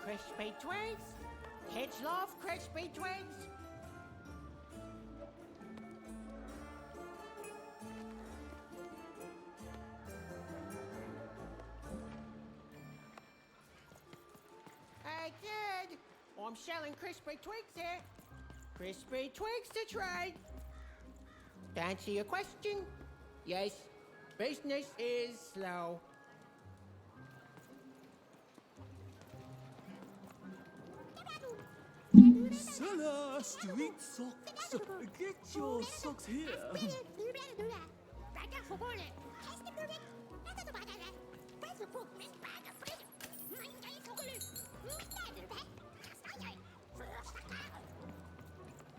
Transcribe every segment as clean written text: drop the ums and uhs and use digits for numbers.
Crispy Twigs. Kids love Crispy Twigs. Hey, kid. I'm selling Crispy Twigs here. Crispy Twigs to trade. To answer your question, yes, business is slow. Seller, street socks. Get your socks here.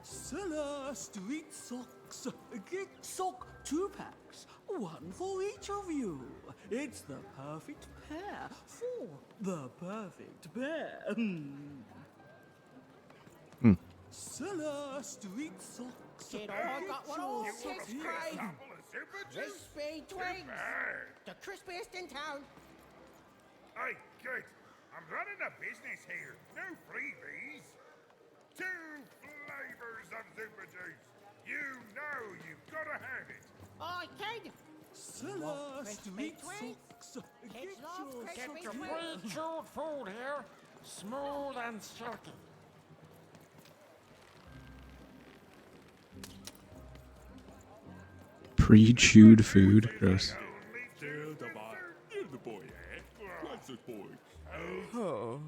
Seller, street socks. Get sock 2-packs. One for each of you. It's the perfect pair for the perfect pair. Seller, street socks. Kid, I got what all Get your kids socks here. crave. Couple of super juice? Crispy Twigs. Super. The crispiest in town. Hey, kid, I'm running a business here. No freebies. 2 flavors of super juice. You know you've got to have it. Oh, kid. Seller, Crispy street Twigs. socks. Get Kids love your Crispy socks Get your Twigs. here. pre-chewed food here, smooth and silky. Pre-chewed food. Gross. Only Give the boy. Give the boy. What's this boy? Oh.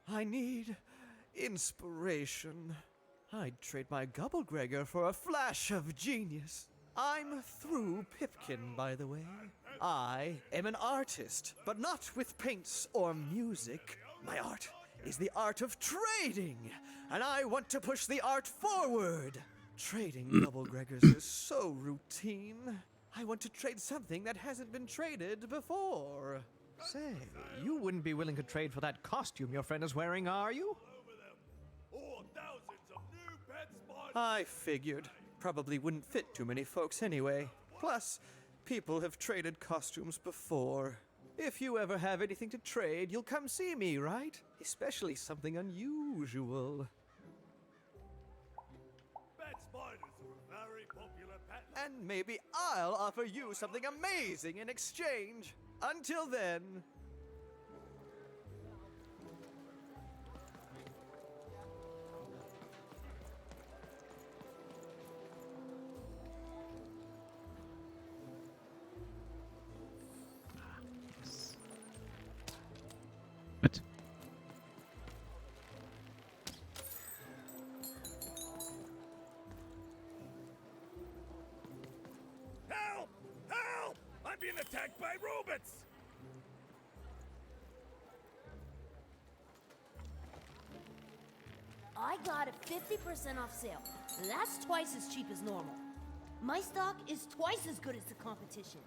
I need inspiration. I'd trade my Gubblegregor for a flash of genius. I'm through Pipkin, by the way. I am an artist, but not with paints or music. My art is the art of trading, and I want to push the art forward. Trading Gubblegregors is so routine. I want to trade something that hasn't been traded before. Say, you wouldn't be willing to trade for that costume your friend is wearing, are you? I figured. Probably wouldn't fit too many folks anyway. Plus, people have traded costumes before. If you ever have anything to trade, you'll come see me, right? Especially something unusual. Bat spiders are a very popular pet. And maybe I'll offer you something amazing in exchange. Until then. What? Help! Help! I'm being attacked by robots! I got it 50% off sale. That's twice as cheap as normal. My stock is twice as good as the competition.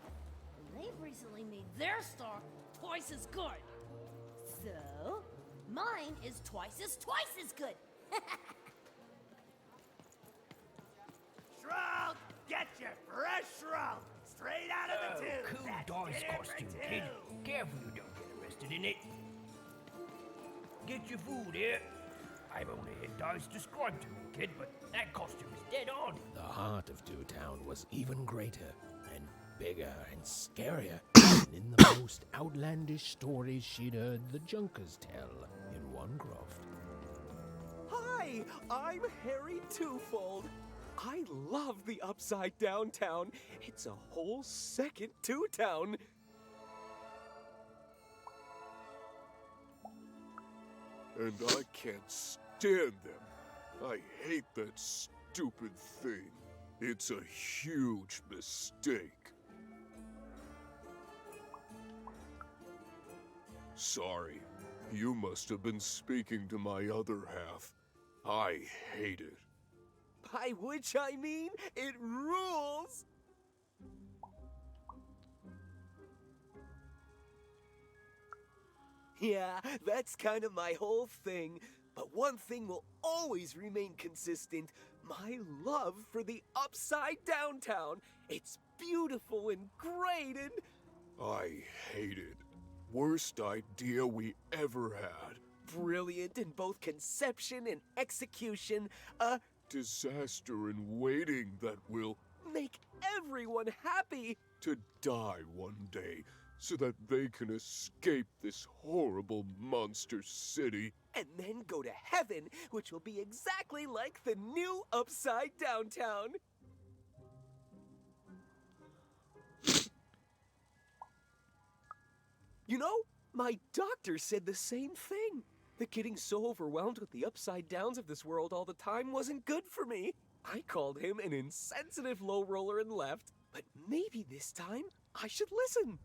And they've recently made their stock twice as good. So, mine is twice as good. Shroud! Get your fresh shroud! Straight out of the tube! Cool That's dice it, costume, right kid. too. Careful you don't get arrested in it. Get your food here. I've only had dice described to me, kid, but that costume is dead on. The heart of Two Town was even greater and bigger and scarier than in the most outlandish stories she'd heard the Junkers tell in Onecroft. Hi, I'm Harry Twofold. I love the Upside Down Town. It's a whole second Two Town. And I can't stand them. I hate that stupid thing. It's a huge mistake. Sorry, you must have been speaking to my other half. I hate it. By which I mean, it rules! Yeah, that's kind of my whole thing. But one thing will always remain consistent. My love for the Upside Down Town. It's beautiful and great and I hate it. Worst idea we ever had. Brilliant in both conception and execution. A Disaster in waiting that will make everyone happy. to die one day so that they can escape this horrible monster city. And then go to heaven, which will be exactly like the new Upside Downtown. You know, my doctor said the same thing. That getting so overwhelmed with the upside downs of this world all the time wasn't good for me. I called him an insensitive low roller and left, but maybe this time I should listen.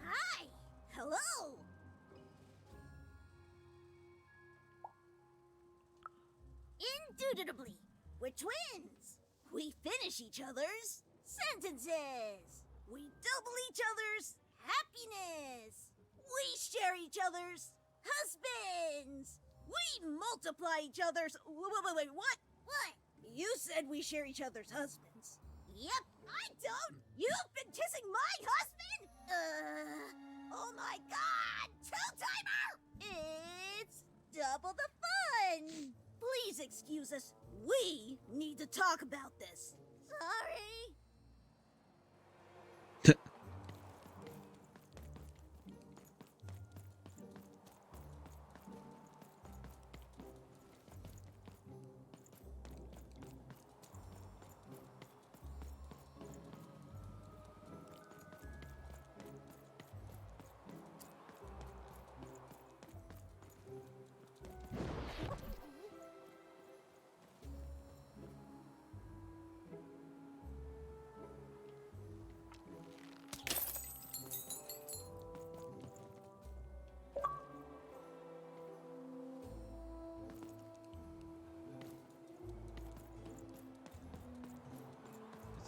Hi! Hello! Indubitably, we're twins. We finish each other's sentences. We double each other's happiness. We share each other's husbands. We multiply each other's. Wait, what? What? You said we share each other's husbands. Yep, I don't. You've been kissing my husband? Oh my god! Two-timer! It's double the fun! Please excuse us. We need to talk about this. Sorry.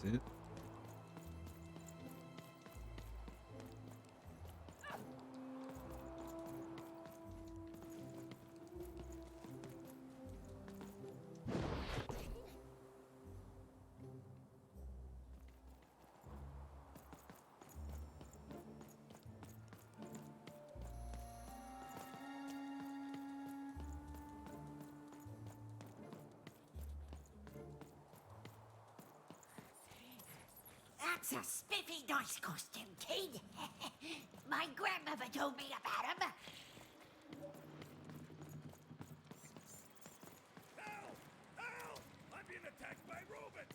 That's it. That's a spiffy nice costume, kid. My grandmother told me about him. Help! Help! I'm being attacked by robots!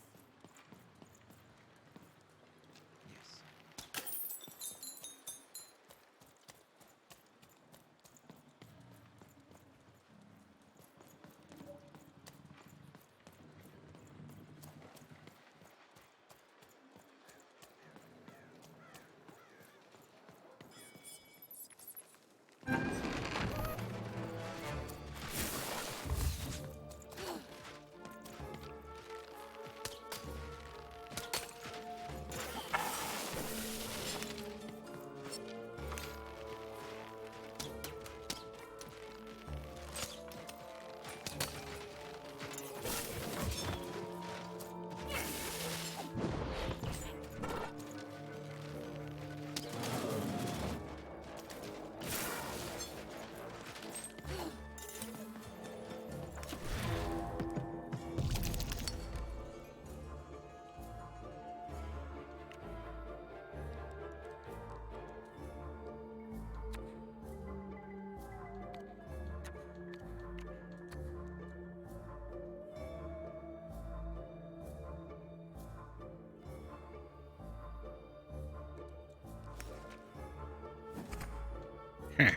Huh.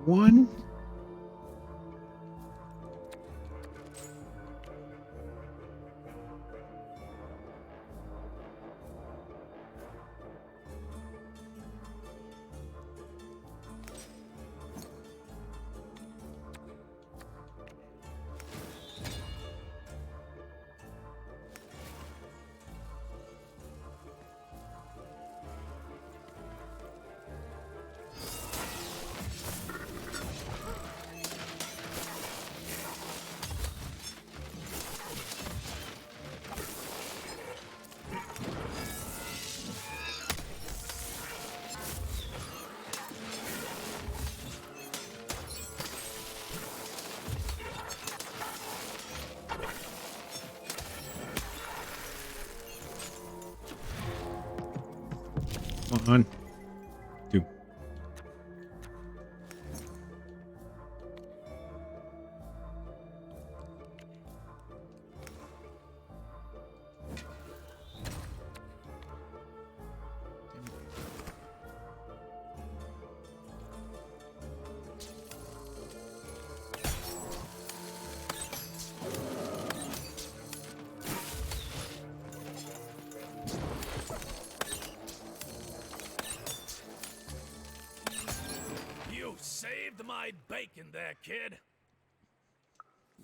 one. Come on. Two. You saved my bacon there, kid.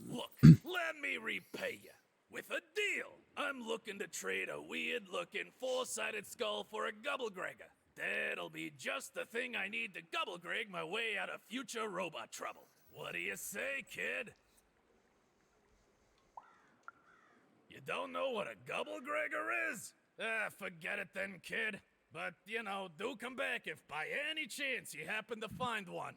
Look, let me repay you with a deal. I'm looking to trade a weird-looking four-sided skull for a Gubblegregger. That'll be just the thing I need to Gubblegreg my way out of future robot trouble. What do you say, kid? You don't know what a Gubblegregger is? Forget it then, kid. But, you know, do come back if by any chance you happen to find one.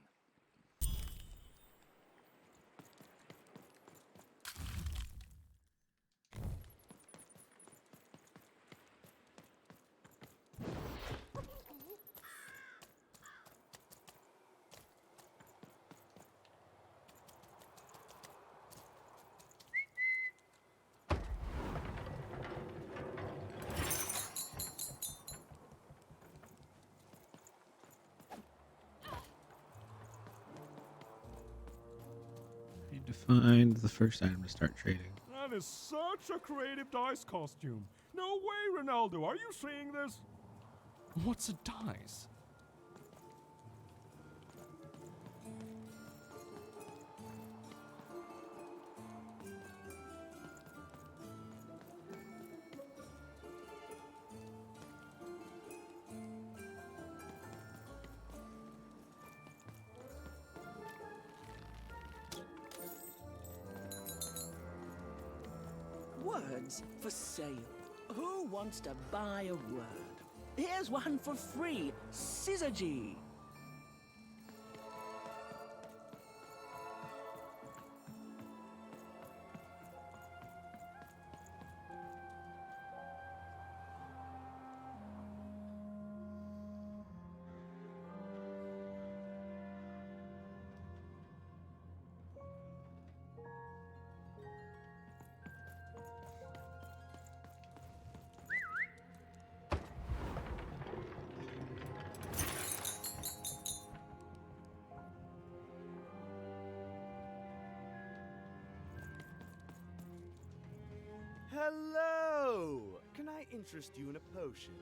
Need to find the first item to start trading. That is such a creative dice costume. No way, Ronaldo. Are you seeing this? What's a dice? Words for sale. Who wants to buy a word? Here's one for free. Syzygy. Hello! Can I interest you in a potion?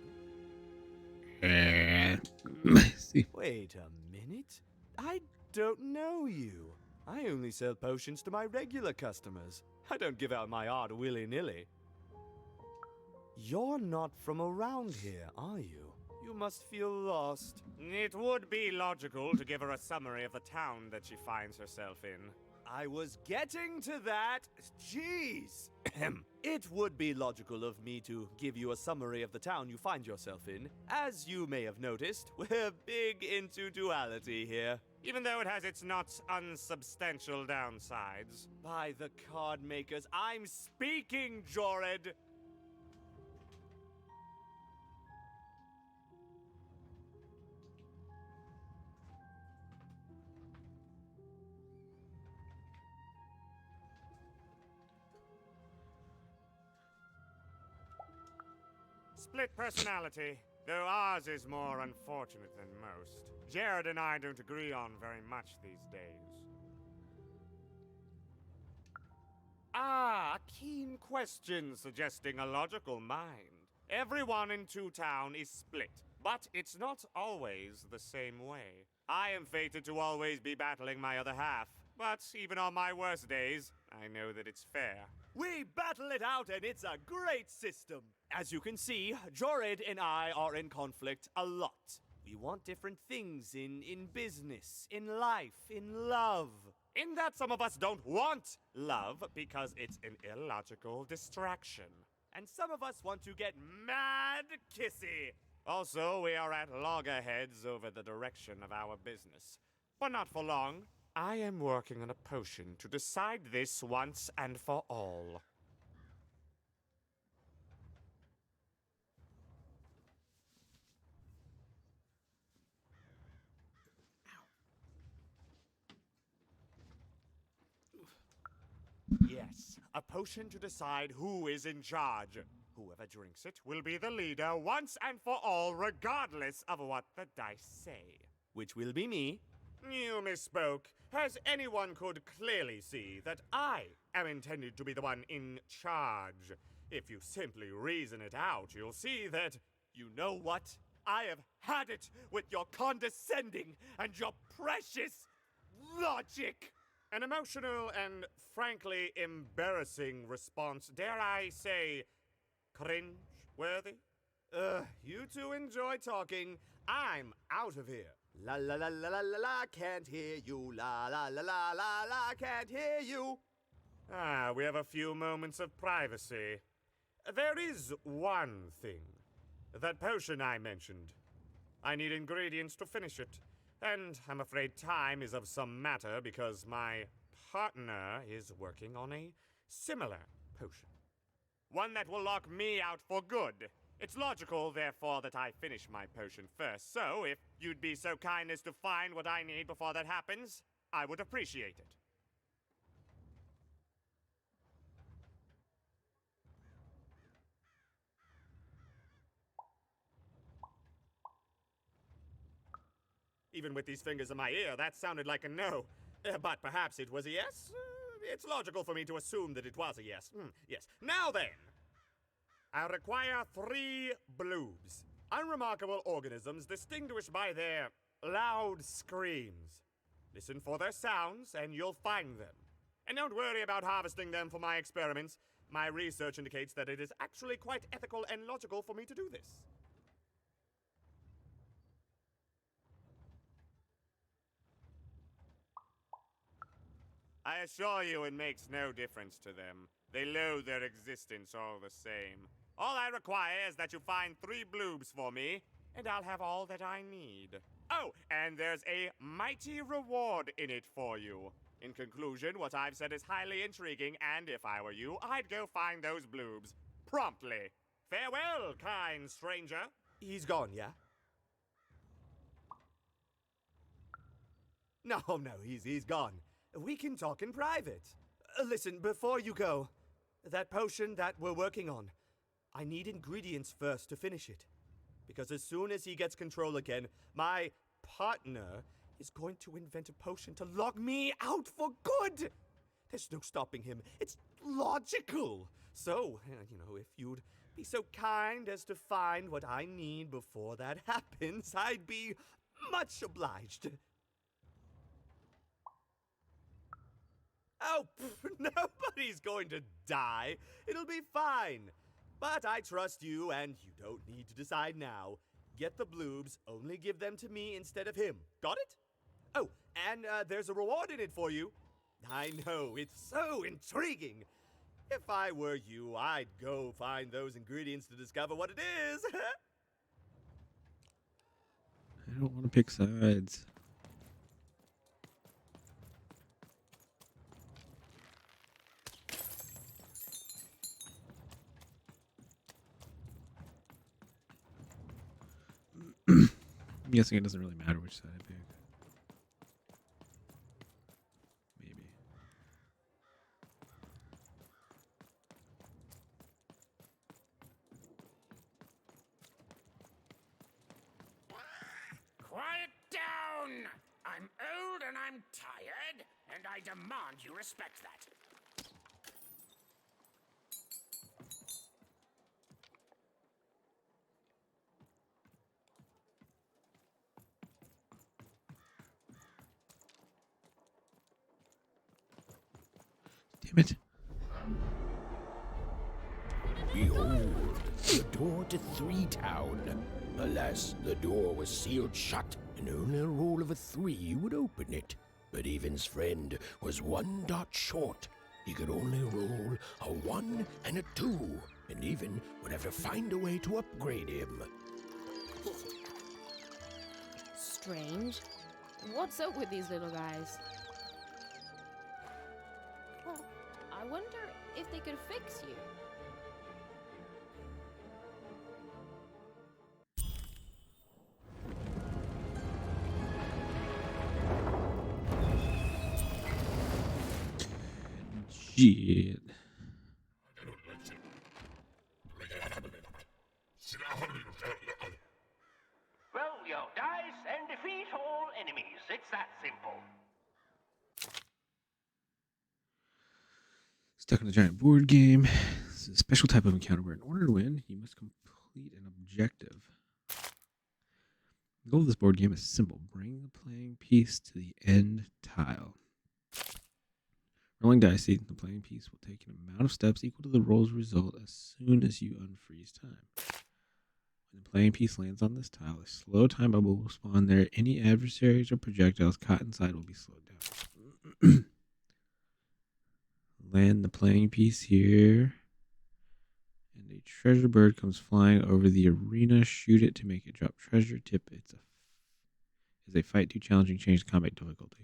See. Wait a minute. I don't know you. I only sell potions to my regular customers. I don't give out my art willy-nilly. You're not from around here, are you? You must feel lost. It would be logical to give her a summary of the town that she finds herself in. I was getting to that. Jeez. It would be logical of me to give you a summary of the town you find yourself in. As you may have noticed, we're big into duality here. Even though it has its not unsubstantial downsides. By the card makers, I'm speaking, Jorid! Split personality. Though ours is more unfortunate than most. Jared and I don't agree on very much these days. Ah, a keen question suggesting a logical mind. Everyone in Two Town is split, but it's not always the same way. I am fated to always be battling my other half, but even on my worst days, I know that it's fair. We battle it out, and it's a great system. As you can see, Jorid and I are in conflict a lot. We want different things in business, in life, in love. In that some of us don't want love because it's an illogical distraction. And some of us want to get mad kissy. Also, we are at loggerheads over the direction of our business. But not for long. I am working on a potion to decide this once and for all. Yes, a potion to decide who is in charge. Whoever drinks it will be the leader once and for all, regardless of what the dice say. Which will be me. You misspoke, as anyone could clearly see that I am intended to be the one in charge. If you simply reason it out, you'll see that, you know what? I have had it with your condescending and your precious logic. An emotional and frankly embarrassing response, dare I say, cringe-worthy? You two enjoy talking. I'm out of here. La la la la la la la, can't hear you. La la la la la la, can't hear you. Ah, we have a few moments of privacy. There is one thing. That potion I mentioned. I need ingredients to finish it. And I'm afraid time is of some matter because my partner is working on a similar potion. One that will lock me out for good. It's logical, therefore, that I finish my potion first. So, if you'd be so kind as to find what I need before that happens, I would appreciate it. Even with these fingers in my ear, that sounded like a no. But perhaps it was a yes? It's logical for me to assume that it was a yes. Yes. Now then, I require 3 bloobs. Unremarkable organisms distinguished by their loud screams. Listen for their sounds, and you'll find them. And don't worry about harvesting them for my experiments. My research indicates that it is actually quite ethical and logical for me to do this. I assure you it makes no difference to them. They loathe their existence all the same. All I require is that you find 3 bloobs for me, and I'll have all that I need. Oh, and there's a mighty reward in it for you. In conclusion, what I've said is highly intriguing, and if I were you, I'd go find those bloobs. Promptly. Farewell, kind stranger. He's gone, yeah? No, he's gone. We can talk in private. Listen, before you go, that potion that we're working on, I need ingredients first to finish it. Because as soon as he gets control again, my partner is going to invent a potion to lock me out for good. There's no stopping him. It's logical. So, if you'd be so kind as to find what I need before that happens, I'd be much obliged. Oh, nobody's going to die. It'll be fine. But I trust you, and you don't need to decide now. Get the bloobs, only give them to me instead of him. Got it? Oh, and there's a reward in it for you. I know, it's so intriguing. If I were you, I'd go find those ingredients to discover what it is. I don't want to pick sides. I'm guessing it doesn't really matter which side I pick. Maybe. I demand you respect that. Damn it. Behold, the door to Three Town. Alas, the door was sealed shut, and only a roll of a 3 would open it. But Evan's friend was 1 dot short. He could only roll a 1 and a 2, and Evan would have to find a way to upgrade him. Strange. What's up with these little guys? Well, I wonder if they could fix you. Shit. Roll your dice and defeat all enemies. It's that simple. Stuck on a giant board game. This is a special type of encounter where in order to win, you must complete an objective. The goal of this board game is simple. Bring the playing piece to the end tile. Rolling dice, the playing piece will take an amount of steps equal to the roll's result as soon as you unfreeze time. When the playing piece lands on this tile, a slow time bubble will spawn there. Any adversaries or projectiles caught inside will be slowed down. Land the playing piece here. And a treasure bird comes flying over the arena. Shoot it to make it drop treasure. Tip is a fight too challenging. Change the combat difficulty.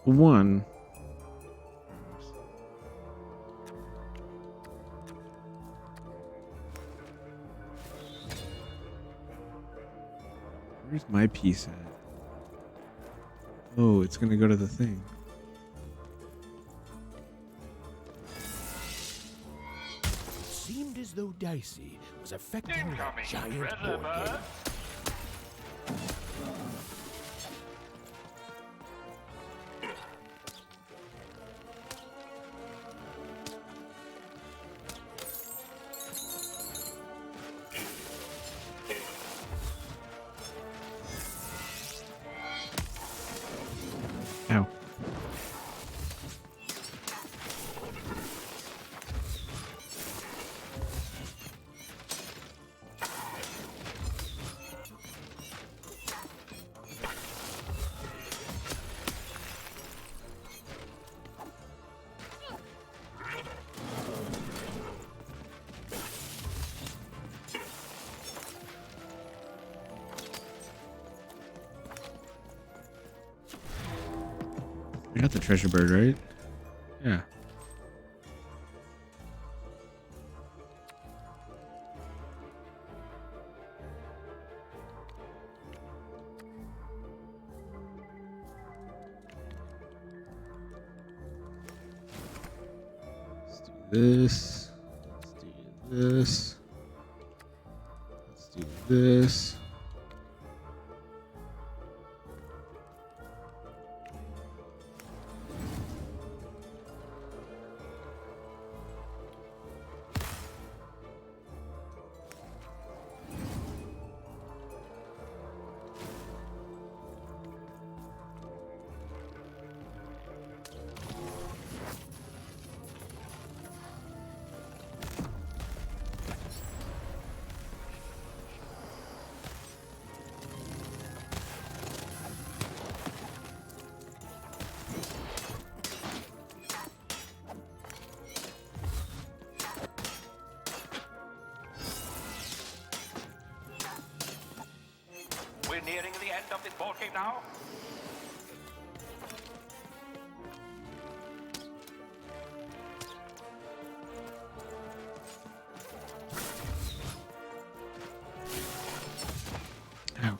One. Where's my piece at? Oh, it's gonna go to the thing. It seemed as though Dicey was affecting that giant board game. Ow. We got the treasure bird, right? Yeah. Let's do this. Let's do this. Let's do this. nearing the end of this board game now? Ow.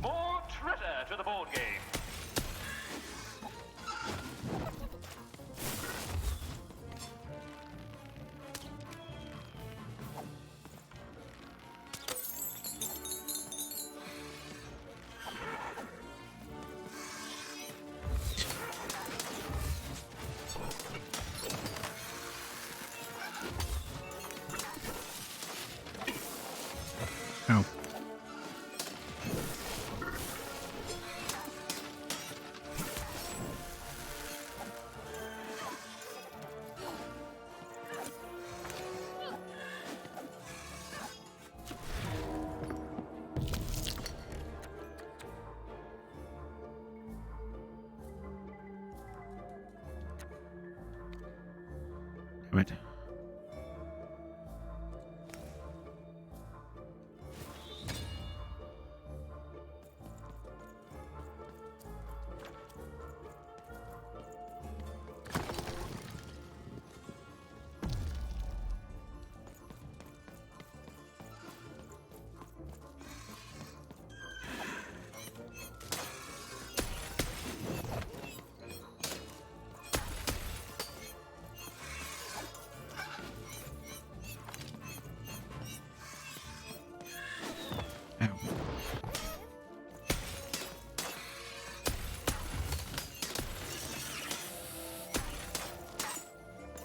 More treasure to the board game. Ow. Damn it.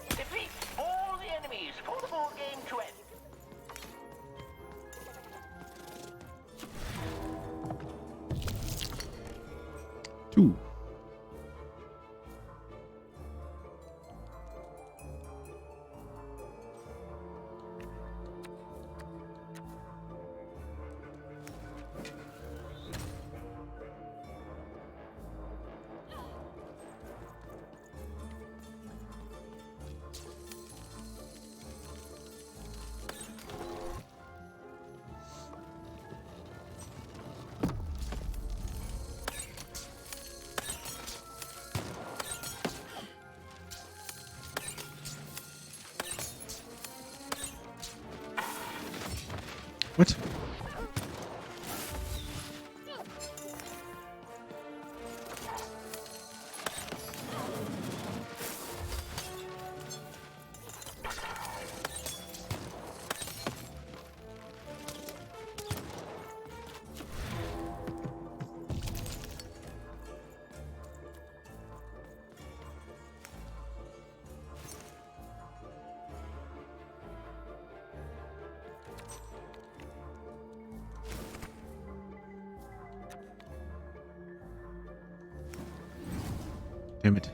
Defeat all the enemies for the board game to end. Two. What? Damn it.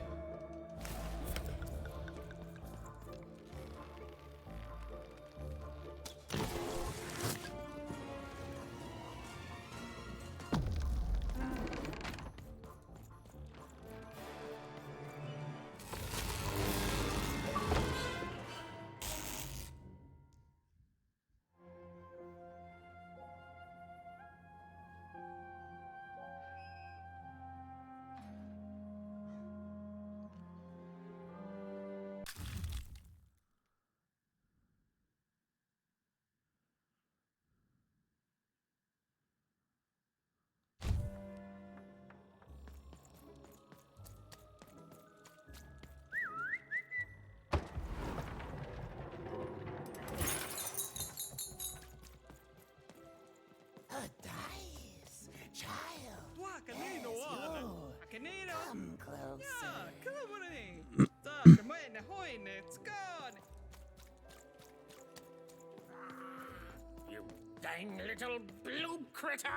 dang little blue critter!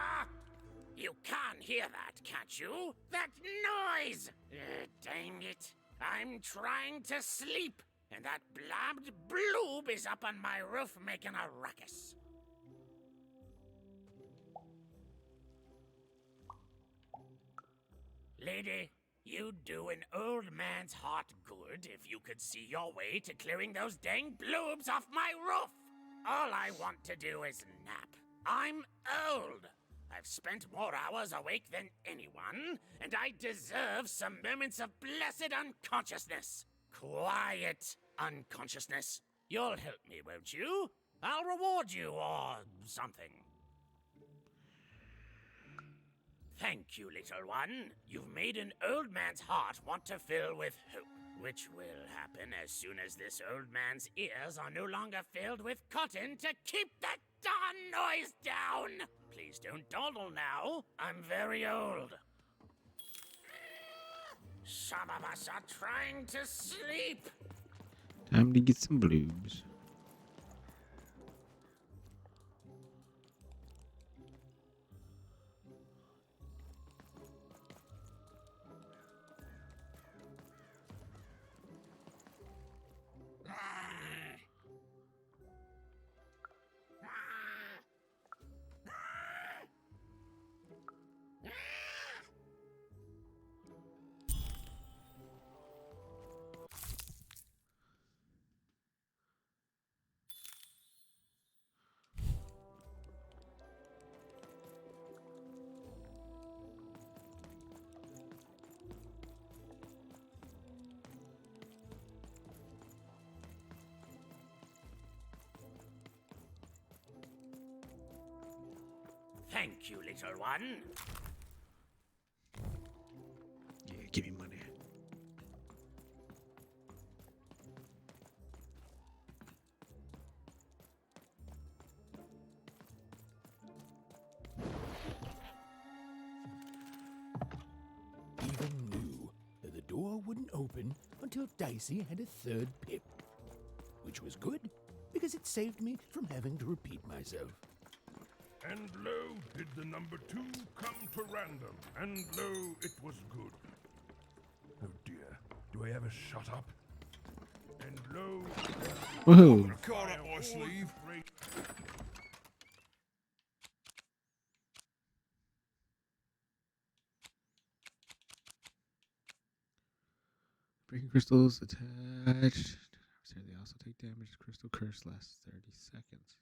You can't hear that, can't you? That noise! Dang it. I'm trying to sleep, and that blabbed bloob is up on my roof making a ruckus. Lady, you'd do an old man's heart good if you could see your way to clearing those dang bloobs off my roof. All I want to do is nap. I'm old. I've spent more hours awake than anyone, and I deserve some moments of blessed unconsciousness. Quiet unconsciousness. You'll help me, won't you? I'll reward you or something. Thank you, little one. You've made an old man's heart want to fill with hope, which will happen as soon as this old man's ears are no longer filled with cotton to keep that darn noise down. Please don't dawdle now. I'm very old. Some of us are trying to sleep. Time to get some bloobs. Thank you, little one. Yeah, give me money. Even knew that the door wouldn't open until Dicey had a third pip. Which was good, because it saved me from having to repeat myself. And lo, did the number 2 come to random, and lo, it was good. Oh dear, do I ever shut up? And lo, Woohoo! a card up my sleeve. Breaking crystals attached. They also take damage. Crystal curse lasts 30 seconds.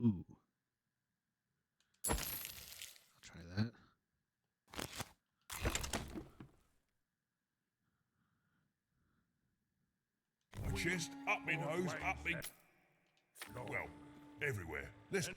Ooh. I'll try that. My chest, up my nose, up my... Well, everywhere. Listen.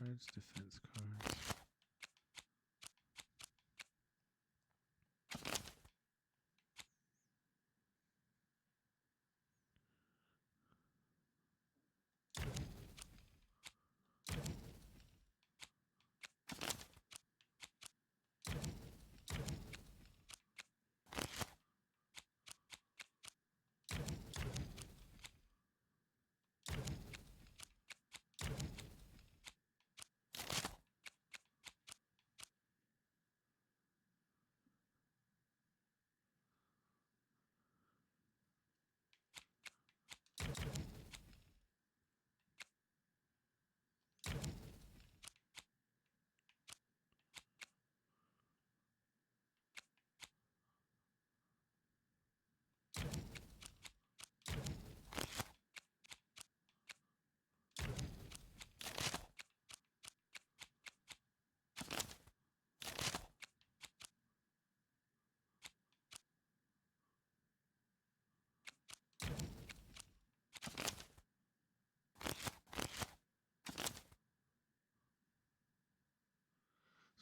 cards, defense cards.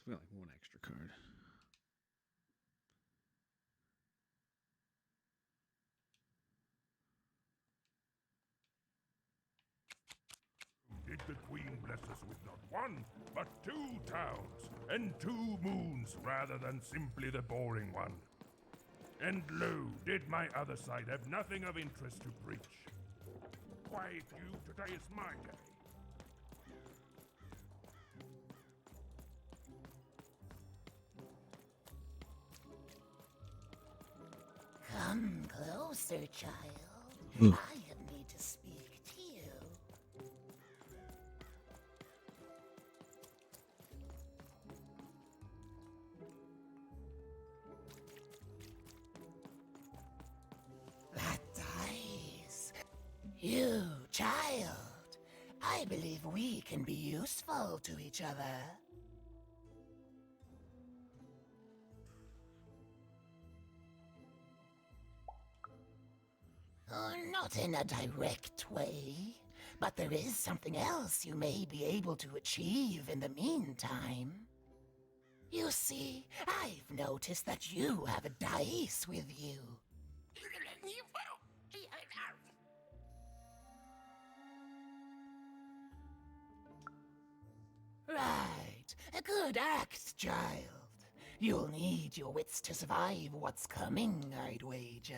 So we got like one extra card. Did the Queen bless us with not one, but 2 towns, and 2 moons rather than simply the boring one? And lo, did my other side have nothing of interest to preach? Quiet you, today is my day. Come closer, child. Ooh. I need to speak to you. That dice. You, child. I believe we can be useful to each other. Not in a direct way, but there is something else you may be able to achieve in the meantime. You see, I've noticed that you have a dice with you. Right, a good act, child. You'll need your wits to survive what's coming, I'd wager.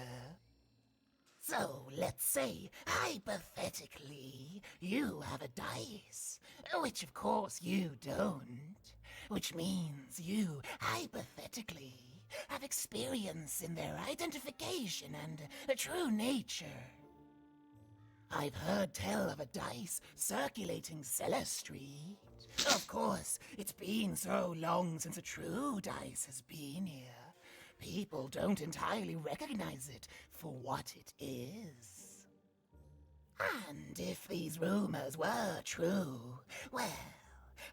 So, let's say, hypothetically, you have a dice, which of course you don't, which means you, hypothetically, have experience in their identification and true nature. I've heard tell of a dice circulating Cellar Street. Of course, it's been so long since a true dice has been here. People don't entirely recognize it for what it is. And if these rumors were true, well,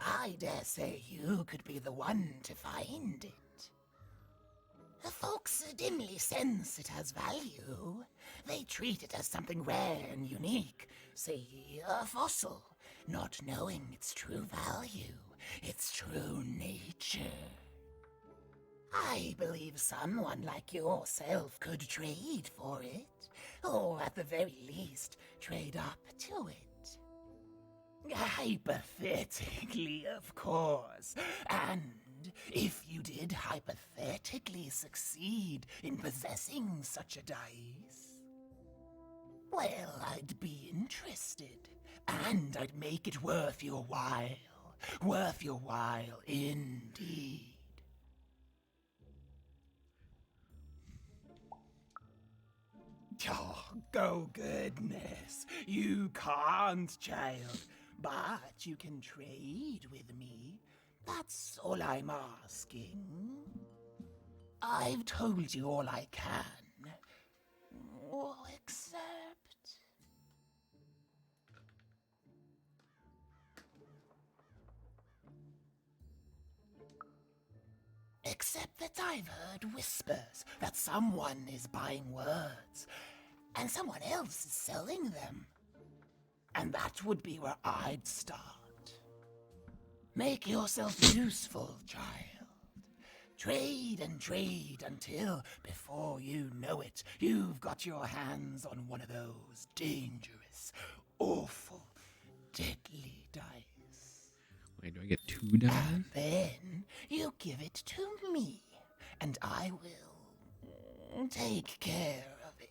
I dare say you could be the one to find it. The folks dimly sense it has value. They treat it as something rare and unique, say a fossil, not knowing its true value, its true nature. I believe someone like yourself could trade for it, or at the very least, trade up to it. Hypothetically, of course, and if you did hypothetically succeed in possessing such a dice, well, I'd be interested, and I'd make it worth your while indeed. Oh, go goodness, you can't, child, but you can trade with me. That's all I'm asking. I've told you all I can. Oh, except that I've heard whispers that someone is buying words, and someone else is selling them. And that would be where I'd start. Make yourself useful, child. Trade and trade until, before you know it, you've got your hands on one of those dangerous, awful, deadly dice. Wait, do I get 2 dice? And then you give it to me, and I will take care of it.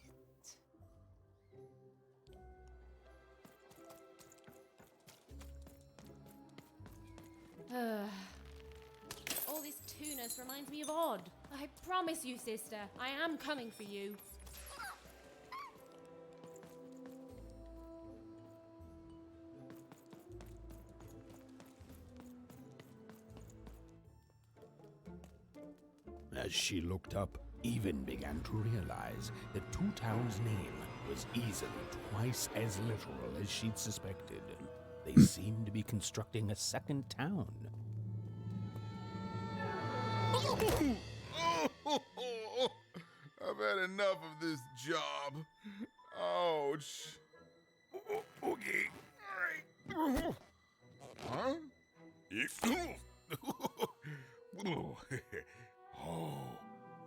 All this tunus reminds me of Odd. I promise you, sister, I am coming for you. As she looked up, Even began to realize that Two Town's name was easily twice as literal as she'd suspected. They seemed to be constructing a second town. I've had enough of this job. Ouch. Okay. All right. Huh? Oh,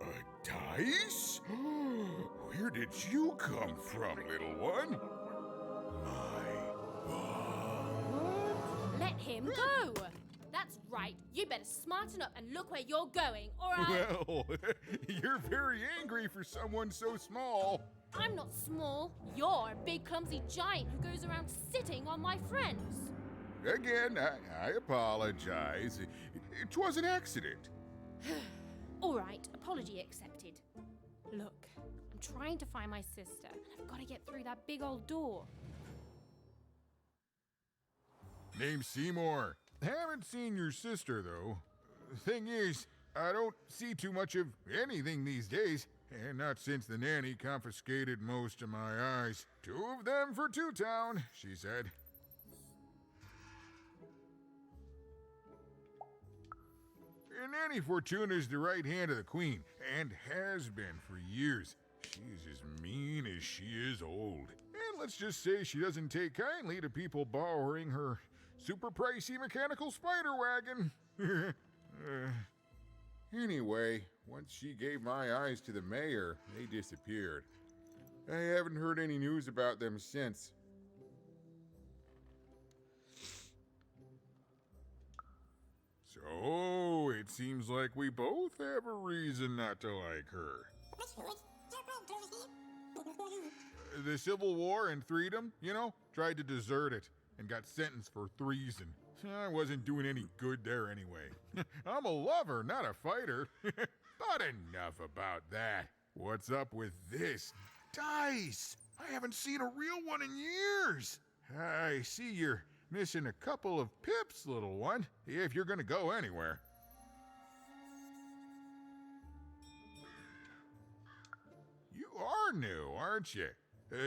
a dice? Where did you come from, little one? Let him go! That's right. You better smarten up and look where you're going, or I... Well, you're very angry for someone so small. I'm not small. You're a big, clumsy giant who goes around sitting on my friends. Again, I apologize. It was an accident. All right, apology accepted. Look, I'm trying to find my sister, and I've got to get through that big old door. Name's Seymour. Haven't seen your sister, though. Thing is, I don't see too much of anything these days, and not since the nanny confiscated most of my eyes. 2 of them for Two Town, she said. Nanny Fortuna's the right hand of the queen, and has been for years. She's as mean as she is old. And let's just say she doesn't take kindly to people borrowing her super pricey mechanical spider wagon. Anyway, once she gave my eyes to the mayor, they disappeared. I haven't heard any news about them since. So, it seems like we both have a reason not to like her. The Civil War and Freedom, you know, tried to desert it and got sentenced for treason. I wasn't doing any good there anyway. I'm a lover, not a fighter. But enough about that. What's up with this? Dice! I haven't seen a real one in years. I see you're missing a couple of pips, little one, if you're gonna go anywhere. You are new, aren't you?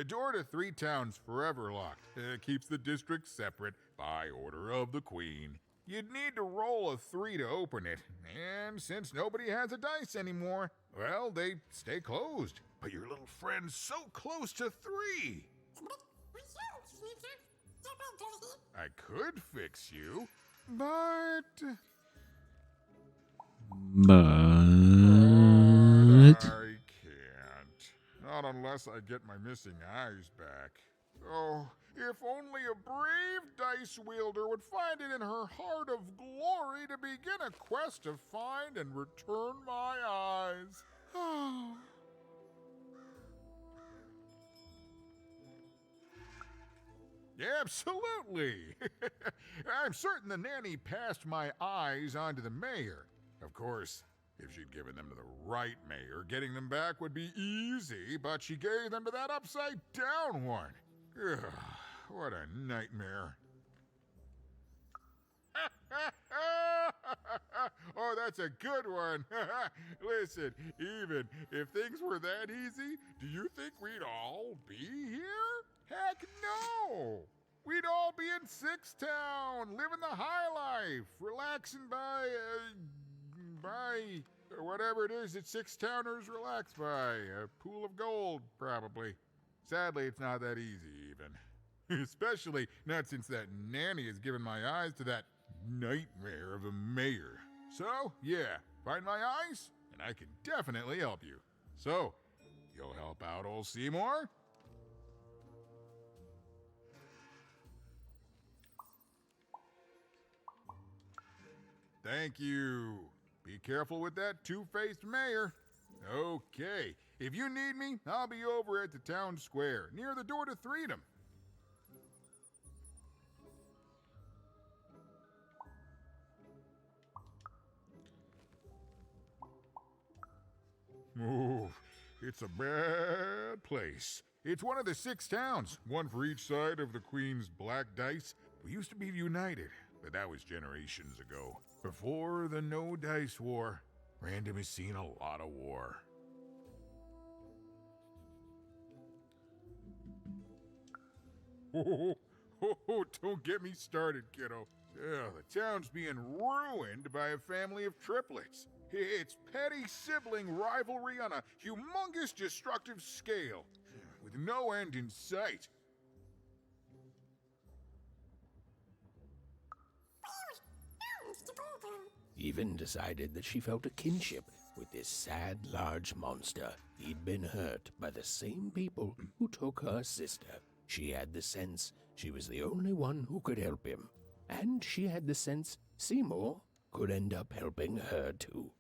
Door to Three Town's forever locked. Keeps the district separate by order of the Queen. You'd need to roll a 3 to open it, and since nobody has a dice anymore, well, they stay closed. But your little friend's so close to 3. I could fix you, but... I can't. Not unless I get my missing eyes back. Oh, if only a brave dice wielder would find it in her heart of glory to begin a quest to find and return my eyes. Oh. Absolutely. I'm certain the nanny passed my eyes on to the mayor. Of course, if she'd given them to the right mayor, getting them back would be easy, but she gave them to that upside-down one. Ugh, what a nightmare. Oh, that's a good one. Listen, even if things were that easy, do you think we'd all be here? Heck no! We'd all be in Six Town, living the high life, relaxing by whatever it is that Six Towners relax by. A pool of gold, probably. Sadly, it's not that easy, even. Especially not since that nanny has given my eyes to that nightmare of a mayor. So, yeah, find my eyes, and I can definitely help you. So, you'll help out old Seymour? Thank you. Be careful with that two-faced mayor. Okay, if you need me, I'll be over at the town square, near the door to Freedom. Oh, it's a bad place. It's one of the 6 towns, one for each side of the Queen's black dice. We used to be united, but that was generations ago. Before the No Dice War, Random has seen a lot of war. Oh, don't get me started, kiddo. The town's being ruined by a family of triplets. It's petty sibling rivalry on a humongous destructive scale, with no end in sight. Even decided that she felt a kinship with this sad, large monster. He'd been hurt by the same people who took her sister. She had the sense she was the only one who could help him. And she had the sense Seymour could end up helping her too.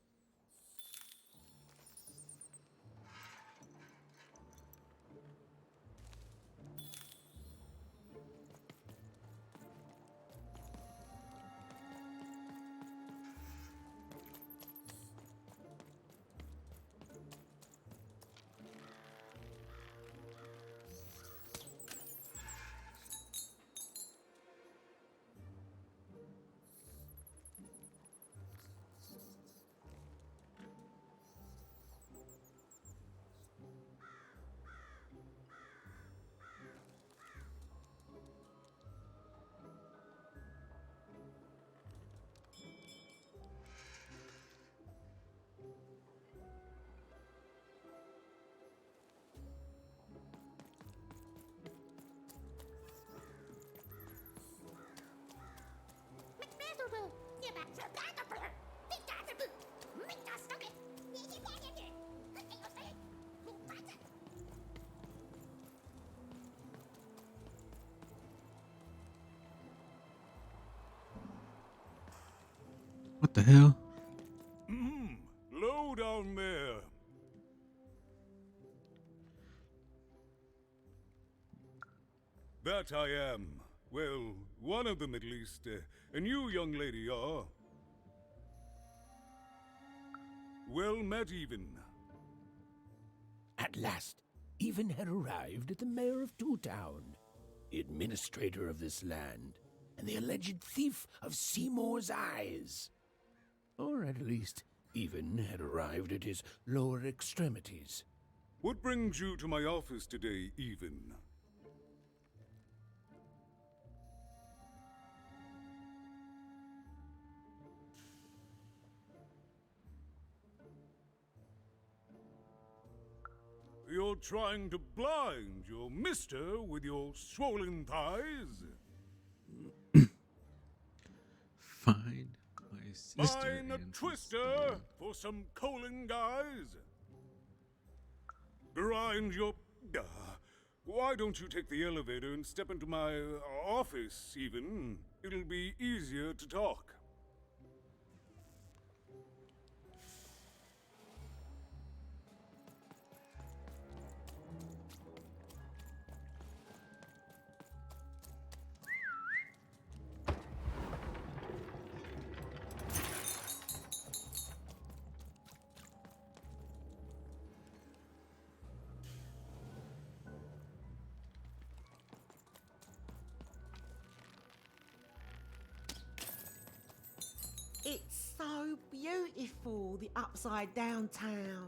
What the hell? Low down there. That I am. Well, one of them at least. A new young lady, you are. Well met, Even. At last, Even had arrived at the mayor of Two Town, the administrator of this land, and the alleged thief of Seymour's eyes. Or at least, Even had arrived at his lower extremities. What brings you to my office today, Even? You're trying to blind your mister with your swollen thighs? Find my sister. Mine a twister for some Colin guys? Grind your... why don't you take the elevator and step into my office, Even? It'll be easier to talk. It's so beautiful, the upside down town.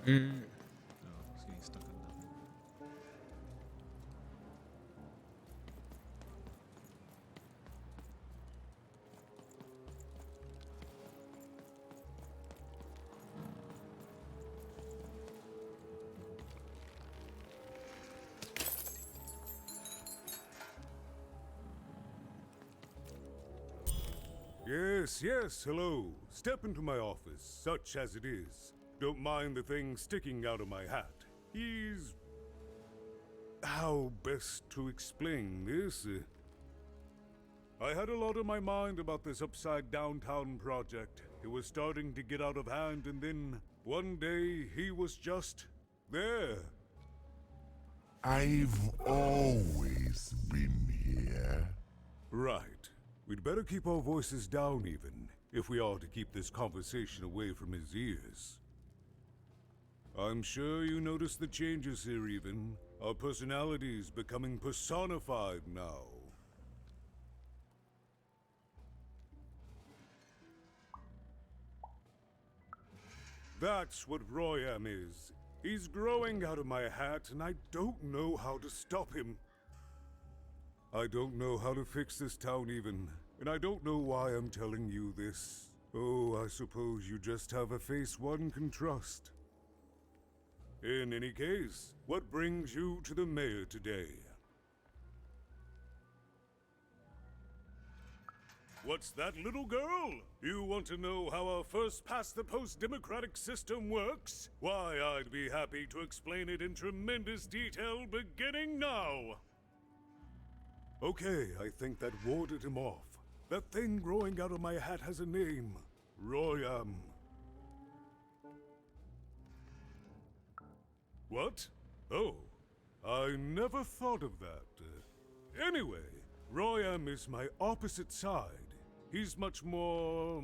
Where? Oh, he's getting stuck on nothing. Yes, yes, hello. Step into my office, such as it is. Don't mind the thing sticking out of my hat. He's... How best to explain this? I had a lot on my mind about this Upside Downtown project. It was starting to get out of hand, and then one day he was just there. I've always been here. Right. We'd better keep our voices down even, if we are to keep this conversation away from his ears. I'm sure you noticed the changes here even. Our personalities becoming personified now. That's what Royam is. He's growing out of my hat, and I don't know how to stop him. I don't know how to fix this town even, and I don't know why I'm telling you this. Oh, I suppose you just have a face one can trust. In any case, what brings you to the mayor today? What's that, little girl? You want to know how our first-past-the-post democratic system works? Why, I'd be happy to explain it in tremendous detail beginning now. Okay, I think that warded him off. That thing growing out of my hat has a name. Royam. What? Oh, I never thought of that. Anyway, Royam is my opposite side. He's much more,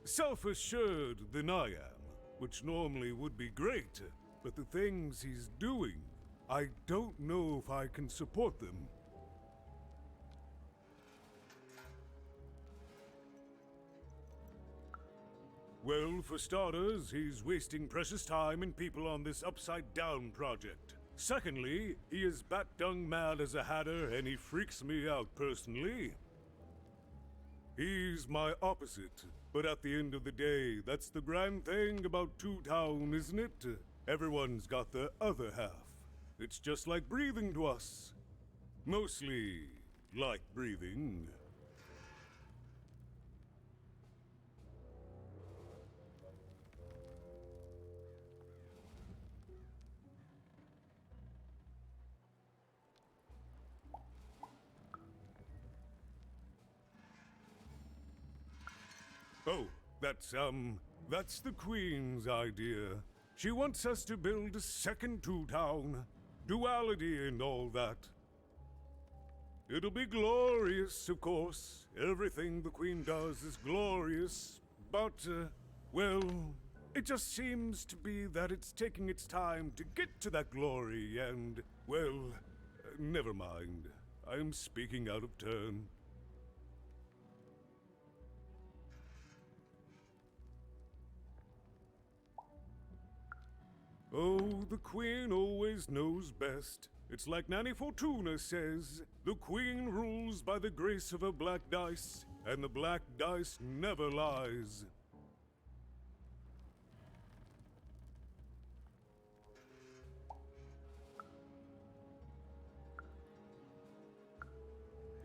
self-assured than I am, which normally would be great, but the things he's doing, I don't know if I can support them. Well, for starters, he's wasting precious time and people on this upside-down project. Secondly, he is bat-dung mad as a hatter, and he freaks me out personally. He's my opposite, but at the end of the day, that's the grand thing about Two Town, isn't it? Everyone's got the other half. It's just like breathing to us. Mostly like breathing. Oh, that's the Queen's idea. She wants us to build a second Two Town. Duality and all that. It'll be glorious, of course. Everything the Queen does is glorious. But, well, it just seems to be that it's taking its time to get to that glory and, well, never mind. I'm speaking out of turn. Oh, the Queen always knows best. It's like Nanny Fortuna says, the Queen rules by the grace of her black dice, and the black dice never lies.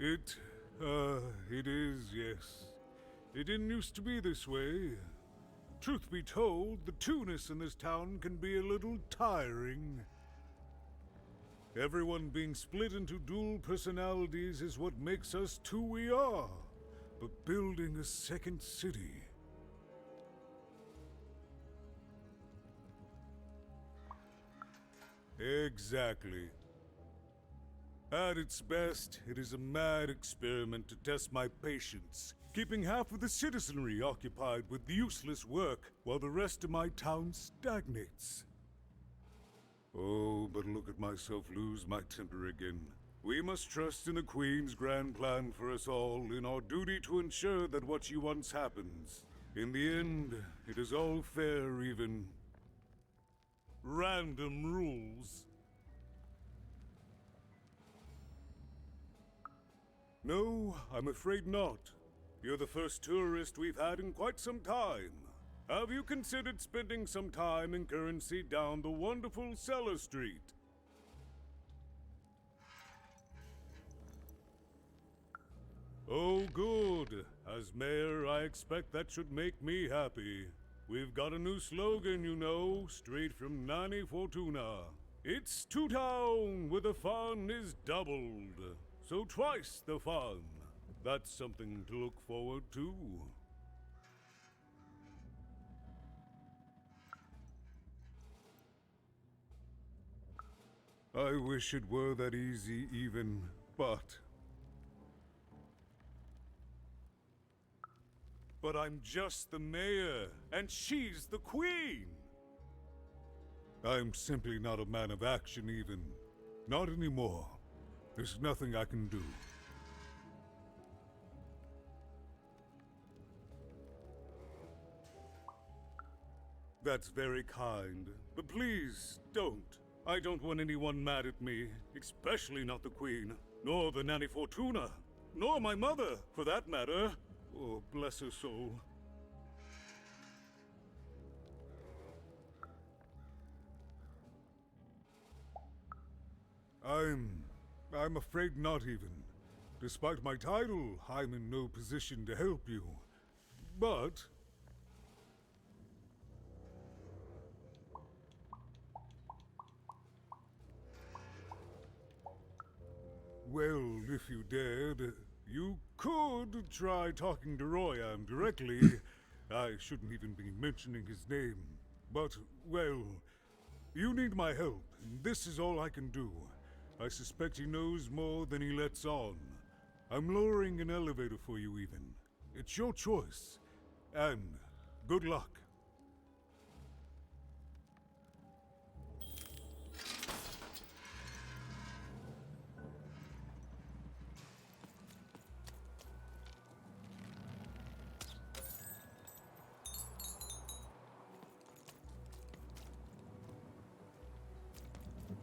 It is, yes. It didn't used to be this way. Truth be told, the two-ness in this town can be a little tiring. Everyone being split into dual personalities is what makes us who we are. But building a second city... Exactly. At its best, it is a mad experiment to test my patience, keeping half of the citizenry occupied with useless work while the rest of my town stagnates. Oh, but look at myself lose my temper again. We must trust in the Queen's grand plan for us all, in our duty to ensure that what she wants happens. In the end, it is all fair even. Random rules. No, I'm afraid not. You're the first tourist we've had in quite some time. Have you considered spending some time in currency down the wonderful Cellar Street? Oh, good. As mayor, I expect that should make me happy. We've got a new slogan, you know, straight from Nanny Fortuna. It's Two Town where the fun is doubled. So twice the fun. That's something to look forward to. I wish it were that easy even, but I'm just the mayor, and she's the queen! I'm simply not a man of action even. Not anymore. There's nothing I can do. That's very kind, but please, don't. I don't want anyone mad at me, especially not the Queen, nor the Nanny Fortuna, nor my mother, for that matter. Oh, bless her soul. I'm afraid not even. Despite my title, I'm in no position to help you. But well, if you dared, you could try talking to Royan directly. I shouldn't even be mentioning his name. But, well, you need my help, and this is all I can do. I suspect he knows more than he lets on. I'm lowering an elevator for you even. It's your choice. And good luck.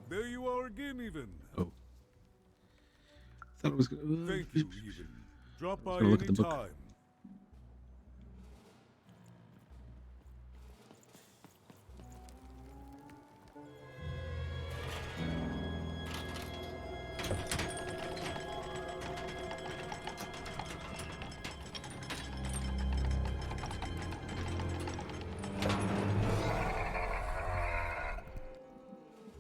There you are again, even. Oh. Thought it was gonna. Thank you, even. Drop by gonna look any at the book. time.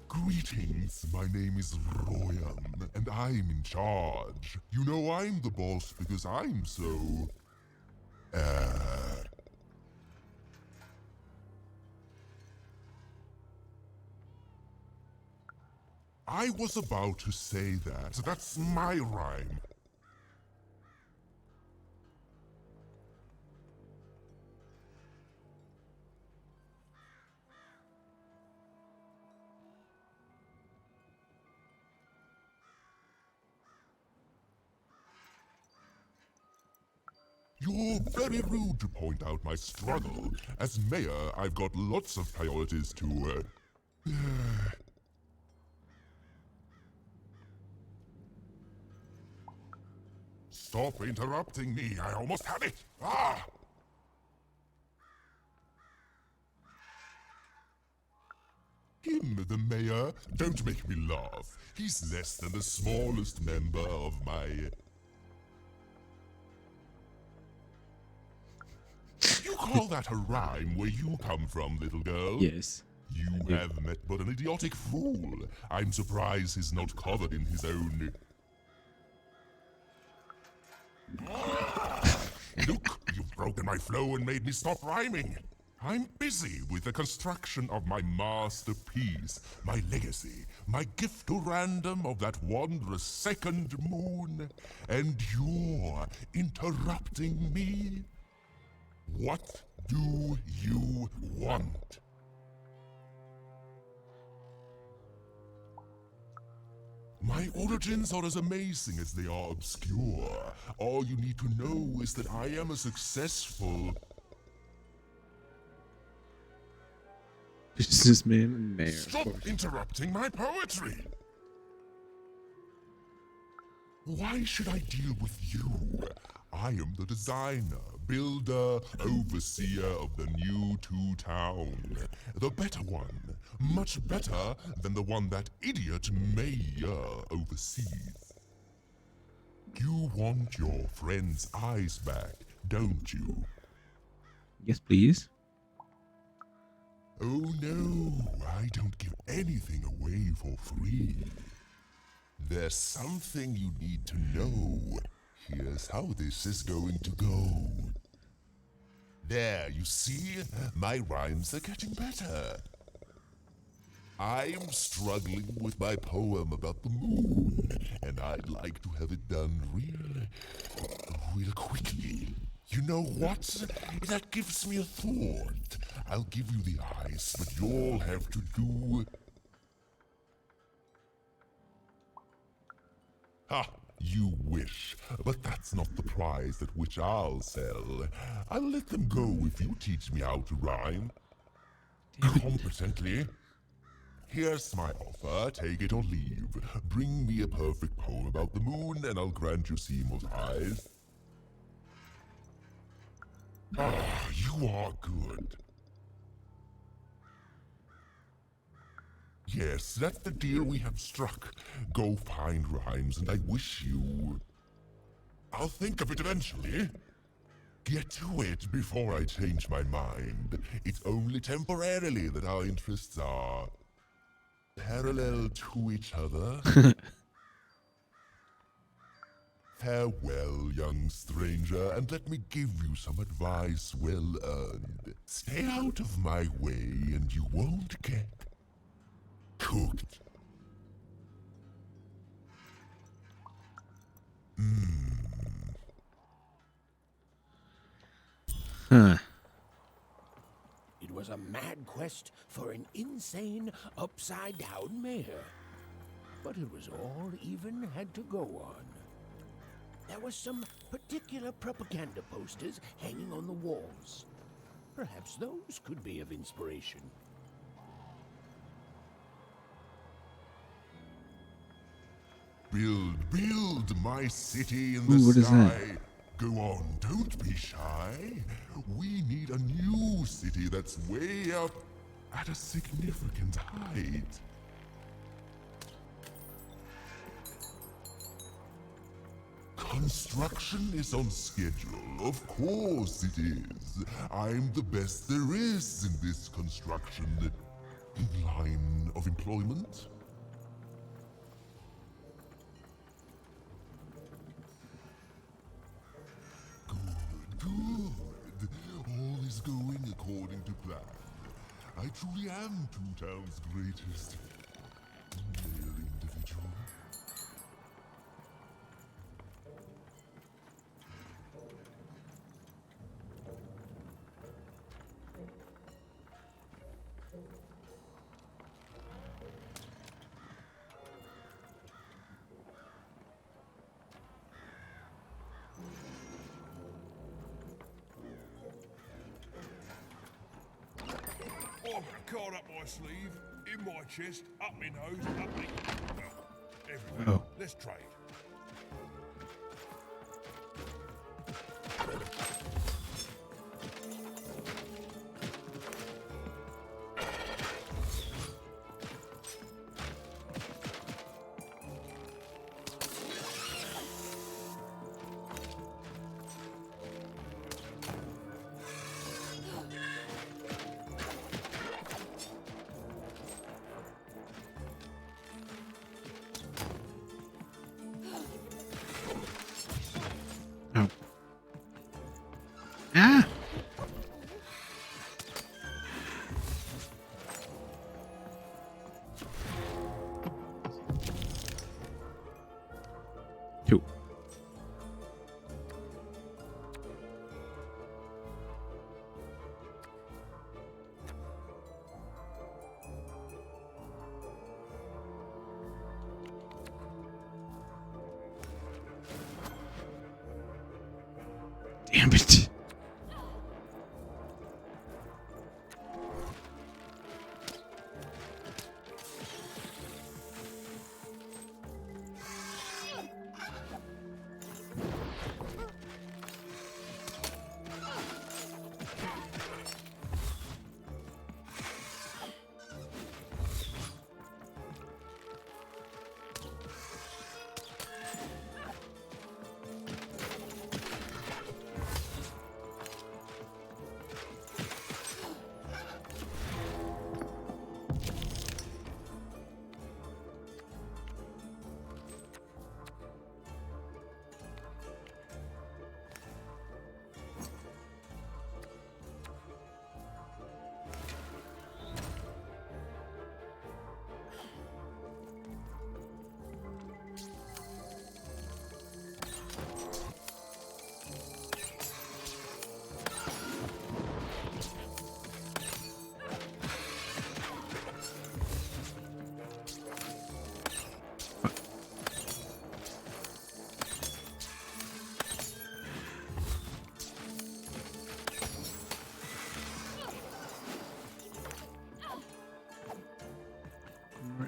Greetings, my name is Royan, and I'm in charge. You know I'm the boss because I'm so... I was about to say that. That's my rhyme. You're very rude to point out my struggle. As mayor, I've got lots of priorities to, Stop interrupting me, I almost had it! Ah! Him, the mayor? Don't make me laugh. He's less than the smallest member of my... You call that a rhyme where you come from, little girl? Yes. You have met but an idiotic fool. I'm surprised he's not covered in his own... Look, you've broken my flow and made me stop rhyming. I'm busy with the construction of my masterpiece, my legacy, my gift to random of that wondrous second moon. And you're interrupting me? What do you want? My origins are as amazing as they are obscure. All you need to know is that I am a successful... Businessman and mayor. Stop interrupting my poetry! Why should I deal with you? I am the designer, builder, overseer of the new Two-Town. The better one. Much better than the one that idiot mayor oversees. You want your friend's eyes back, don't you? Yes, please. Oh no, I don't give anything away for free. There's something you need to know. Here's how this is going to go. There, you see? My rhymes are getting better. I'm struggling with my poem about the moon, and I'd like to have it done real quickly. You know what? That gives me a thought. I'll give you the eyes, but you'll have to do... Ha! You wish, but that's not the prize at which I'll sell. I'll let them go if you teach me how to rhyme. Competently. Here's my offer, take it or leave. Bring me a perfect poem about the moon, and I'll grant you Seymour's eyes. Ah, you are good. Yes, that's the deal we have struck. Go find rhymes, and I wish you... I'll think of it eventually. Get to it before I change my mind. It's only temporarily that our interests are... parallel to each other. Farewell, young stranger, and let me give you some advice well earned. Stay out of my way, and you won't get cooked. Huh. It was a mad quest for an insane, upside-down mare. But it was all even had to go on. There were some particular propaganda posters hanging on the walls. Perhaps those could be of inspiration. Build my city in the Ooh, what is sky. that? Go on, don't be shy. We need a new city that's way up at a significant height. Construction is on schedule. Of course it is. I'm the best there is in this construction line of employment. Good. All is going according to plan. I truly am Two Town's greatest male individual. I've got a card up my sleeve, in my chest, up my nose, up me... well, everywhere. Oh. Let's trade. Oh. Ah! Two. Damn it.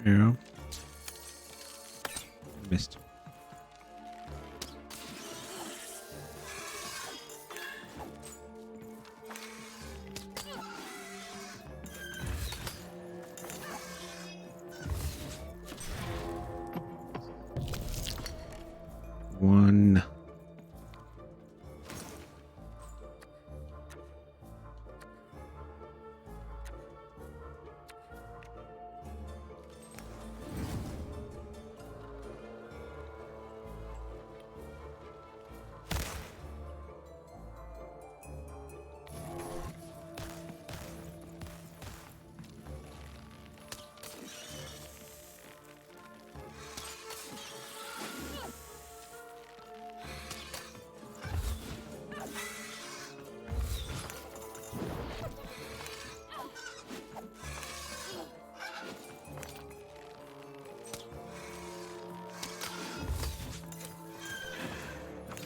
arrow. Missed. One.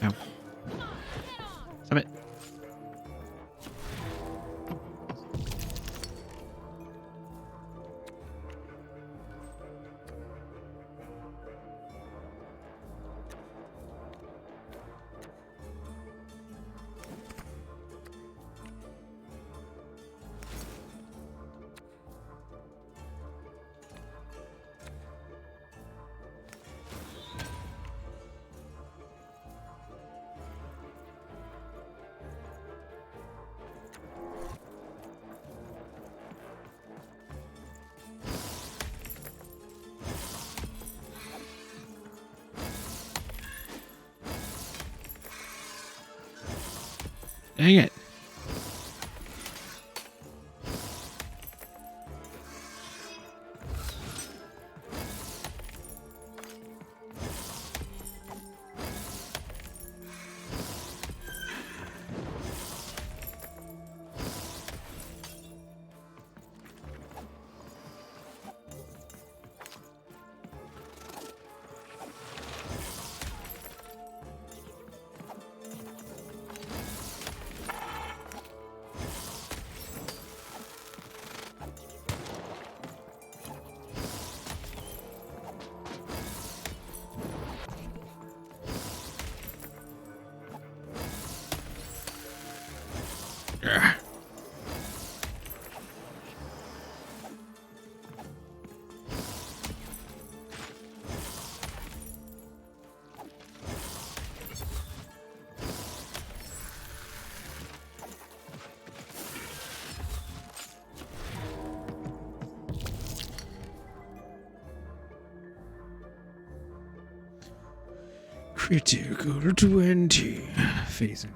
Ow. Stop it. Dang it. Critical 20. Phasing.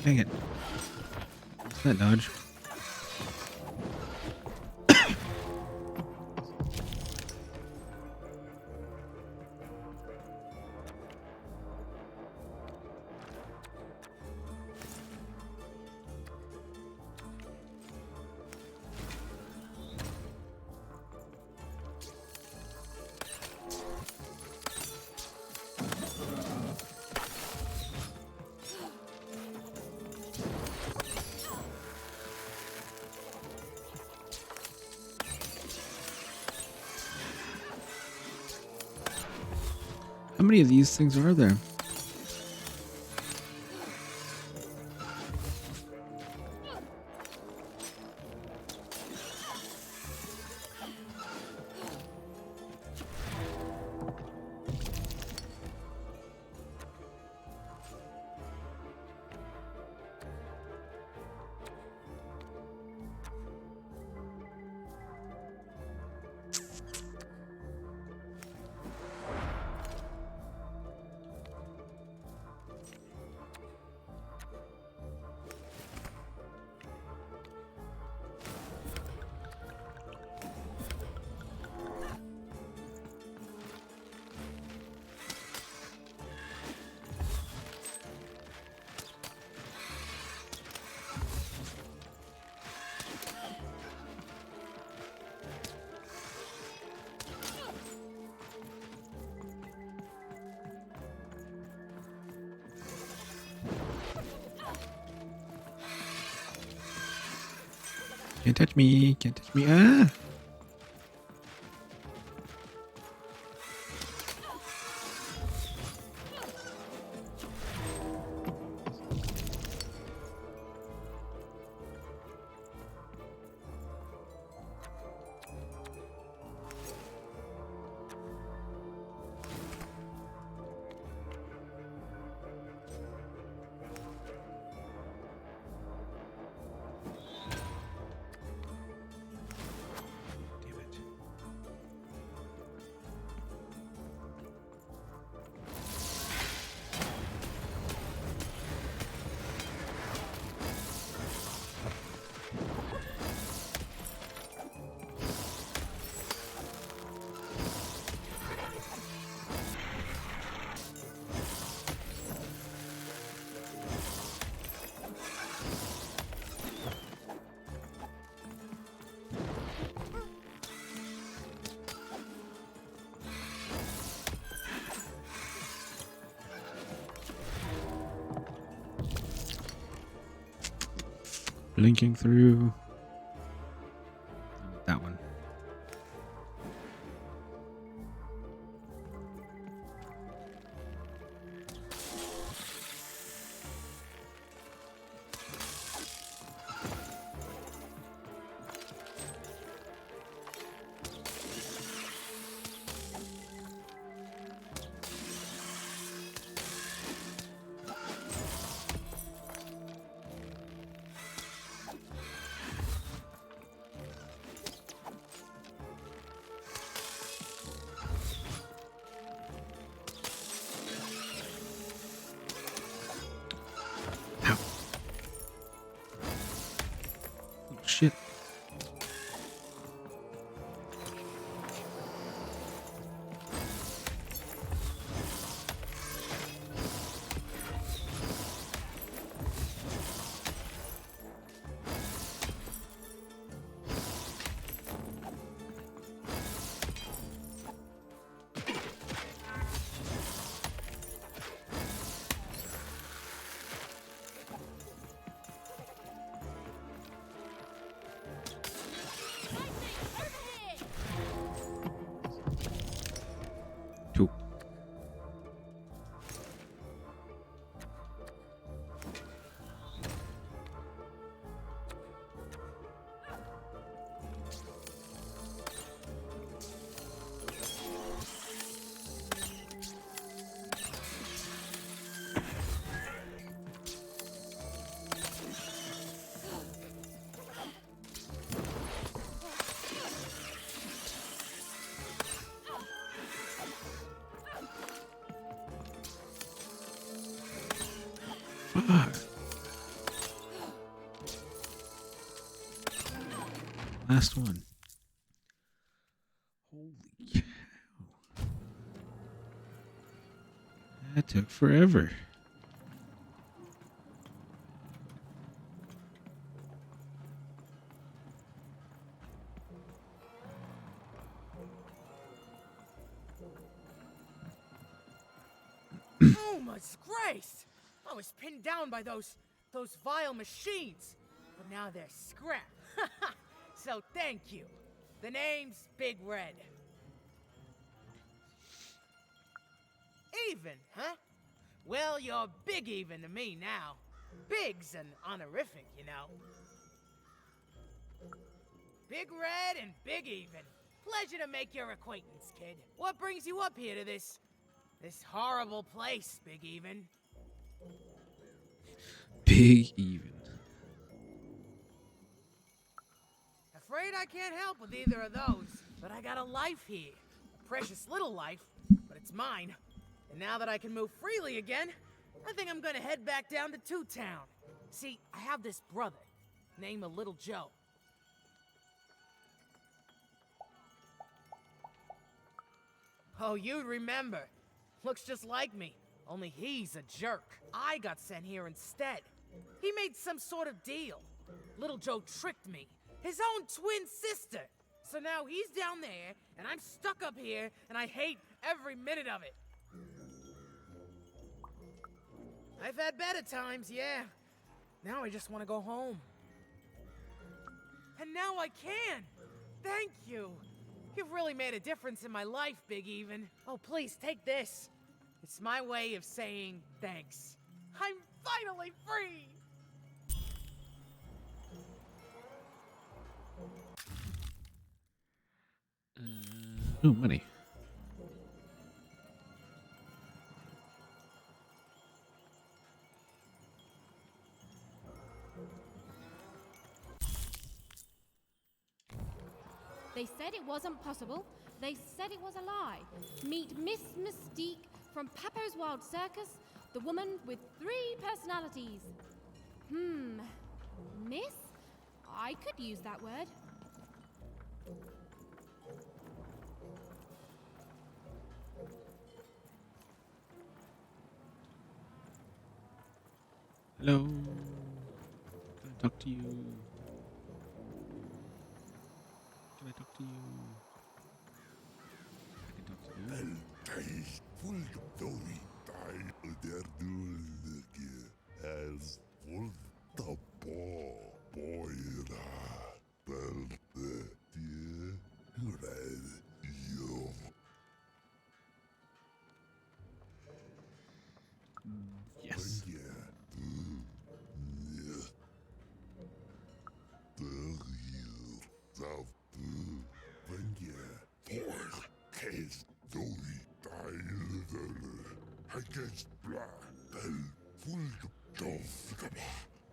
Dang it. What's that dodge? How many of these things are there? Can't touch me. Can't touch me. Ah! Blinking through. That one. Shit. Two. Fuck. Last one. Holy cow. That took forever. Oh my disgrace! I was pinned down by those vile machines, but now they're scrap. So thank you. The name's Big Red. Even, huh? Well, you're Big Even to me now. Big's an honorific, you know. Big Red and Big Even. Pleasure to make your acquaintance, kid. What brings you up here to this horrible place, Big Even? Big Even. Afraid I can't help with either of those, but I got a life here. A precious little life, but it's mine. And now that I can move freely again, I think I'm gonna head back down to Two Town. See, I have this brother, named Little Joe. Oh, you'd remember. Looks just like me, only he's a jerk. I got sent here instead. He made some sort of deal. Little Joe tricked me. His own twin sister. So now he's down there, and I'm stuck up here, and I hate every minute of it. I've had better times, yeah. Now I just want to go home. And now I can. Thank you. You've really made a difference in my life, Big Even. Oh, please, take this. It's my way of saying thanks. I'm finally free! Oh, money. They said it wasn't possible. They said it was a lie. Meet Miss Mystique from Papo's Wild Circus, the woman with 3 personalities. Miss? I could use that word. Hello. Can I talk to you? Can I talk to you? I can talk to you. Beltais fuldori dei der dulge as volta boira belte die red yo. Yes. Case doi I guess black del full of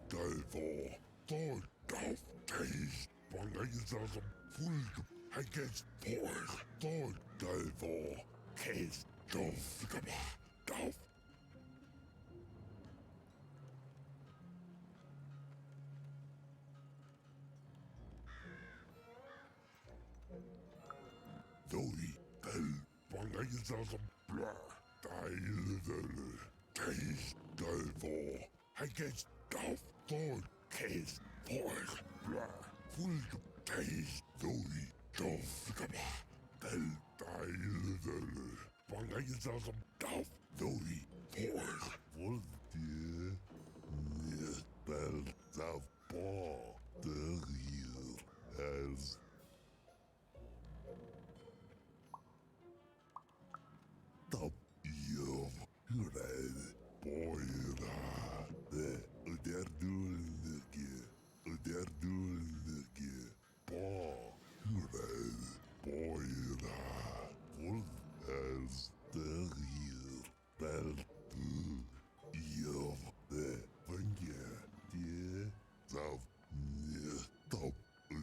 del for thought of taste one is a full I guess for thought del for case of doi del one is a black taste del for I guess of thought case for black full taste doi del one is a doi for full dear bell the ball the real as the yo red boy they're doing they're doing ball red boy full as the real bell yo the finger dear the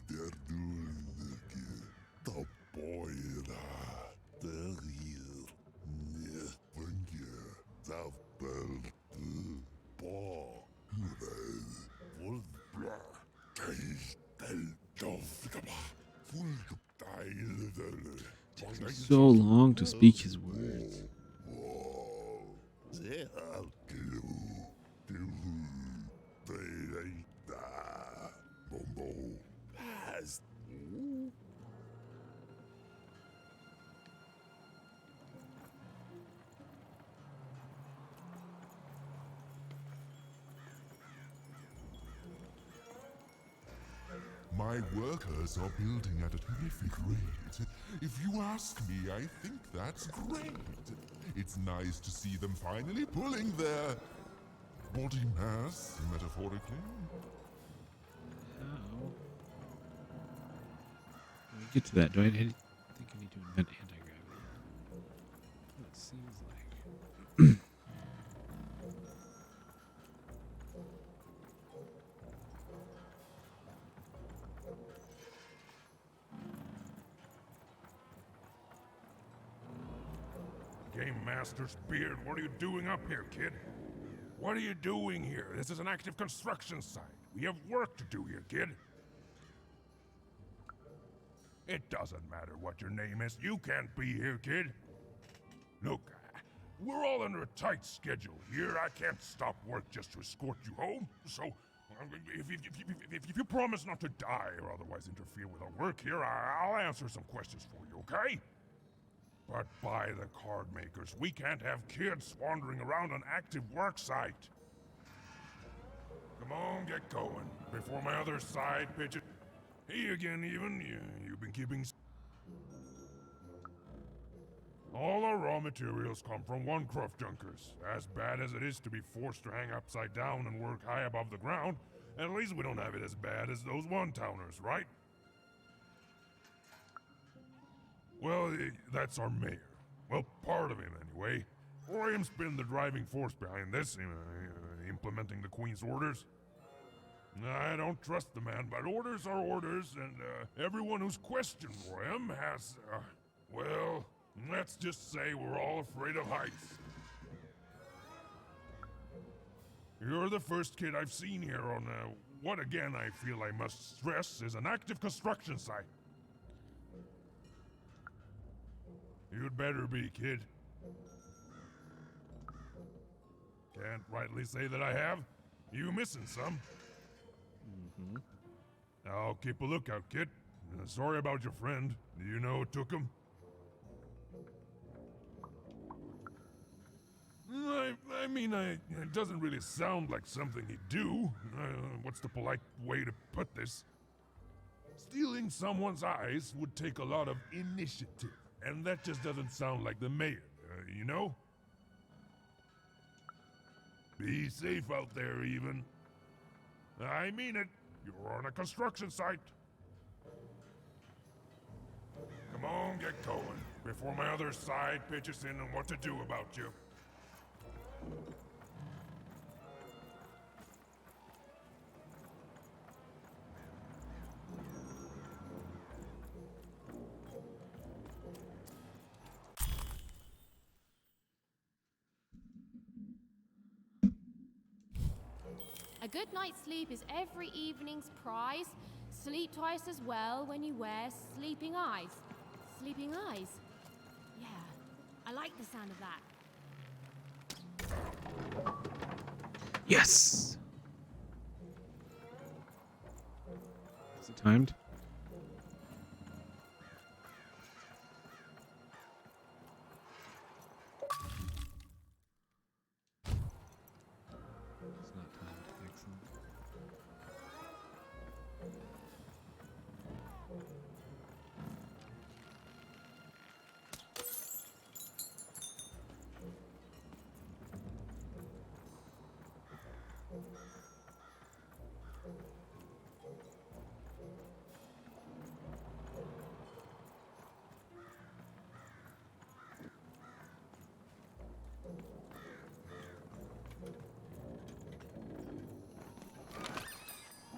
they're doing the boy the real finger the bell ball full black taste del full It took so long to speak his words. My workers are building at a terrific rate. If you ask me, I think that's great. It's nice to see them finally pulling their body mass, metaphorically. How? When we get to that, do I think I need to invent anti-gravity? It seems like. Game Master's beard, what are you doing up here, kid? What are you doing here? This is an active construction site. We have work to do here, kid. It doesn't matter what your name is. You can't be here, kid. Look, we're all under a tight schedule here. I can't stop work just to escort you home. So, if you promise not to die or otherwise interfere with our work here, I'll answer some questions for you, okay? But by the card makers, we can't have kids wandering around an active work site. Come on, get going, before my other side pigeon... He again, even. You've been keeping. All our raw materials come from one Croft Junkers. As bad as it is to be forced to hang upside down and work high above the ground, at least we don't have it as bad as those one-towners, right? Well, that's our mayor. Well, part of him, anyway. Or him's been the driving force behind this, implementing the Queen's orders. I don't trust the man, but orders are orders, and everyone who's questioned for him has, well, let's just say we're all afraid of heights. You're the first kid I've seen here on what again I feel I must stress is an active construction site. You'd better be, kid. Can't rightly say that I have. You missing some? Mm-hmm. I'll keep a lookout, kid. Sorry about your friend. Do you know who took him? I mean, it doesn't really sound like something he'd do. What's the polite way to put this? Stealing someone's eyes would take a lot of initiative, and that just doesn't sound like the mayor, you know? Be safe out there, even. I mean it. You're on a construction site. Come on, get going, before my other side pitches in on what to do about you. A good night's sleep is every evening's prize. Sleep twice as well when you wear sleeping eyes. Sleeping eyes? Yeah, I like the sound of that. Yes! Is it timed? It's not timed. Excellent.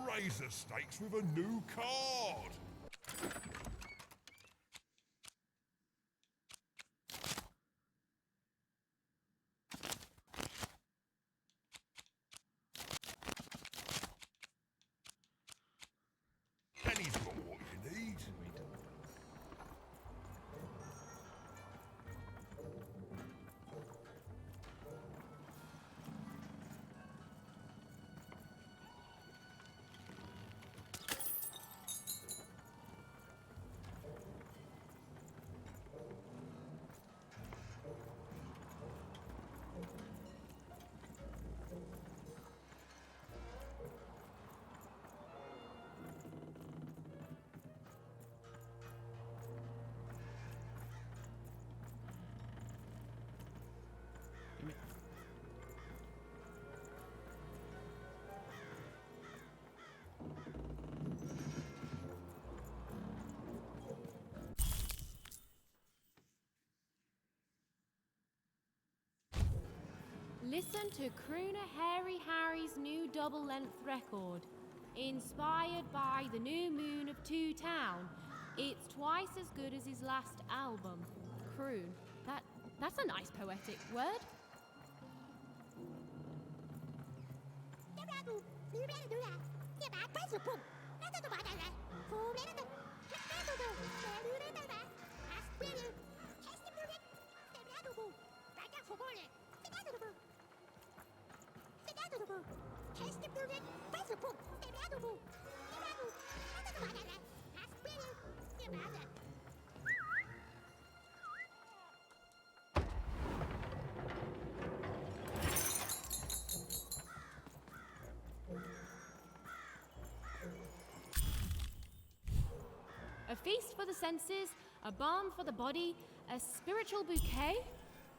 Raise the stakes with a new card. And he's got what you need. Listen to Crooner Harry Harry's new double-length record. Inspired by the new moon of Two Town. It's twice as good as his last album, Croon. That's a nice poetic word. feast for the senses, a balm for the body, a spiritual bouquet?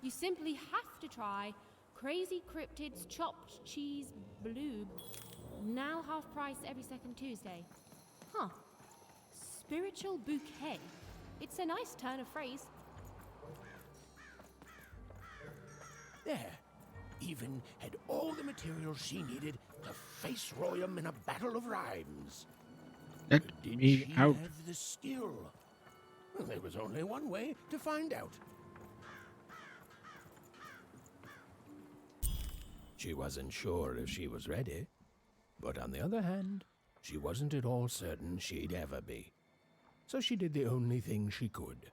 You simply have to try Crazy Cryptid's Chopped Cheese Bloob. Now half price every second Tuesday. Huh. Spiritual bouquet. It's a nice turn of phrase. There. Even had all the materials she needed to face Royum in a battle of rhymes. Let Did me she out. have the skill? Well, there was only one way to find out. She wasn't sure if she was ready, but on the other hand, she wasn't at all certain she'd ever be. So she did the only thing she could.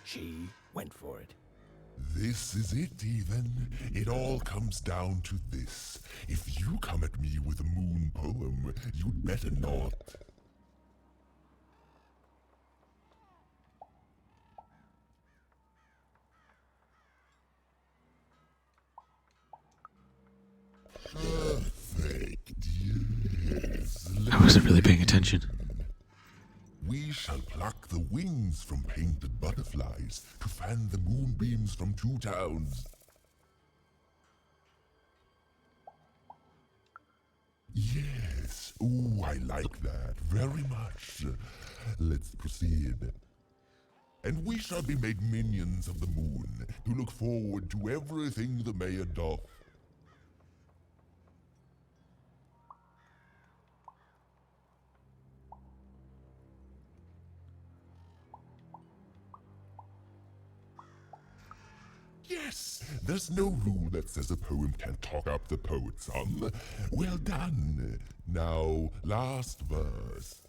She went for it. This is it, even. It all comes down to this. If you come at me with a moon poem, you'd better not. Perfect, yes. I wasn't really paying attention. We shall pluck the wings from painted butterflies to fan the moonbeams from 2 towns. Yes. Ooh, I like that very much. Let's proceed. And we shall be made minions of the moon to look forward to everything the mayor doth. Yes, there's no rule that says a poem can't talk up the poet some. Well done. Now, last verse.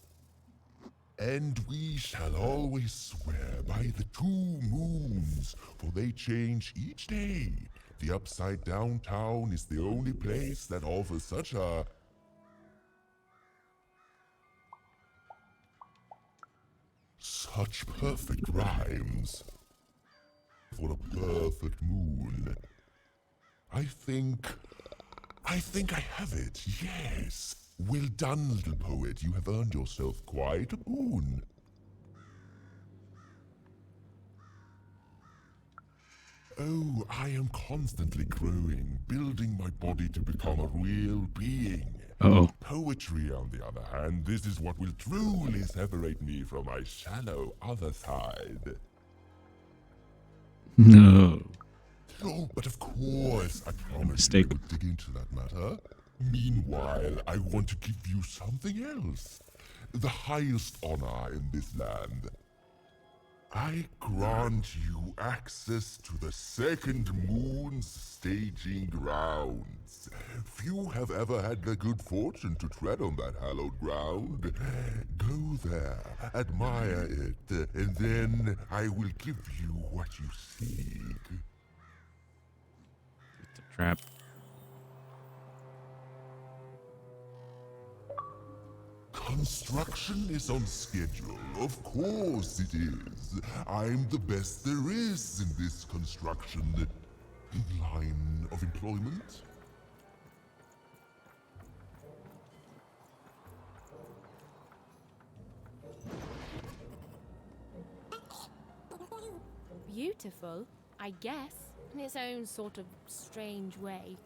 And we shall always swear by the 2 moons, for they change each day. The upside down town is the only place that offers such a... such perfect rhymes. For a perfect moon. I think I have it, yes. Well done, little poet. You have earned yourself quite a boon. Oh, I am constantly growing, building my body to become a real being. Uh-oh. Poetry, on the other hand, this is what will truly separate me from my shallow other side. No. Oh, but of course, I promise Mistake. you we'll dig into that matter. Meanwhile, I want to give you something else. The highest honor in this land. I grant you access to the second moon's staging grounds. Few have ever had the good fortune to tread on that hallowed ground. Go there, admire it, and then I will give you what you seek. It's a trap. Construction is on schedule. Of course it is. I'm the best there is in this construction line of employment. Beautiful, I guess, in its own sort of strange way.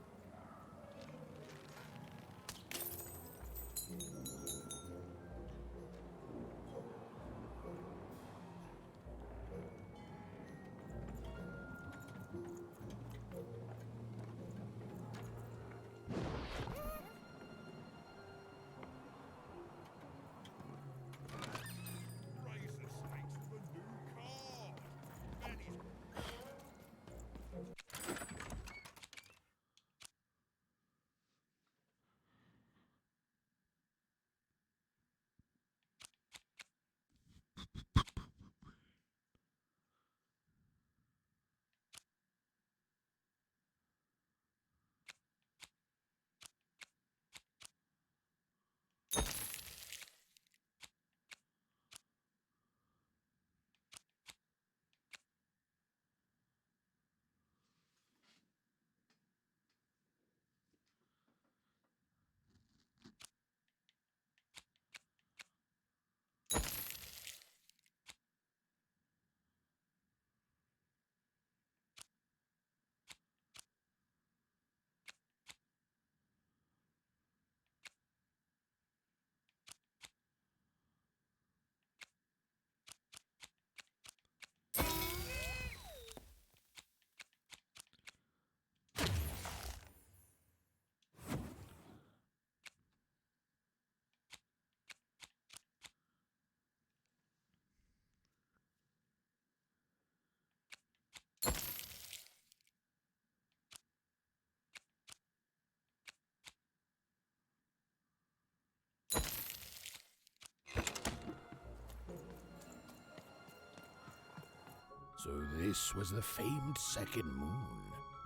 So this was the famed second moon,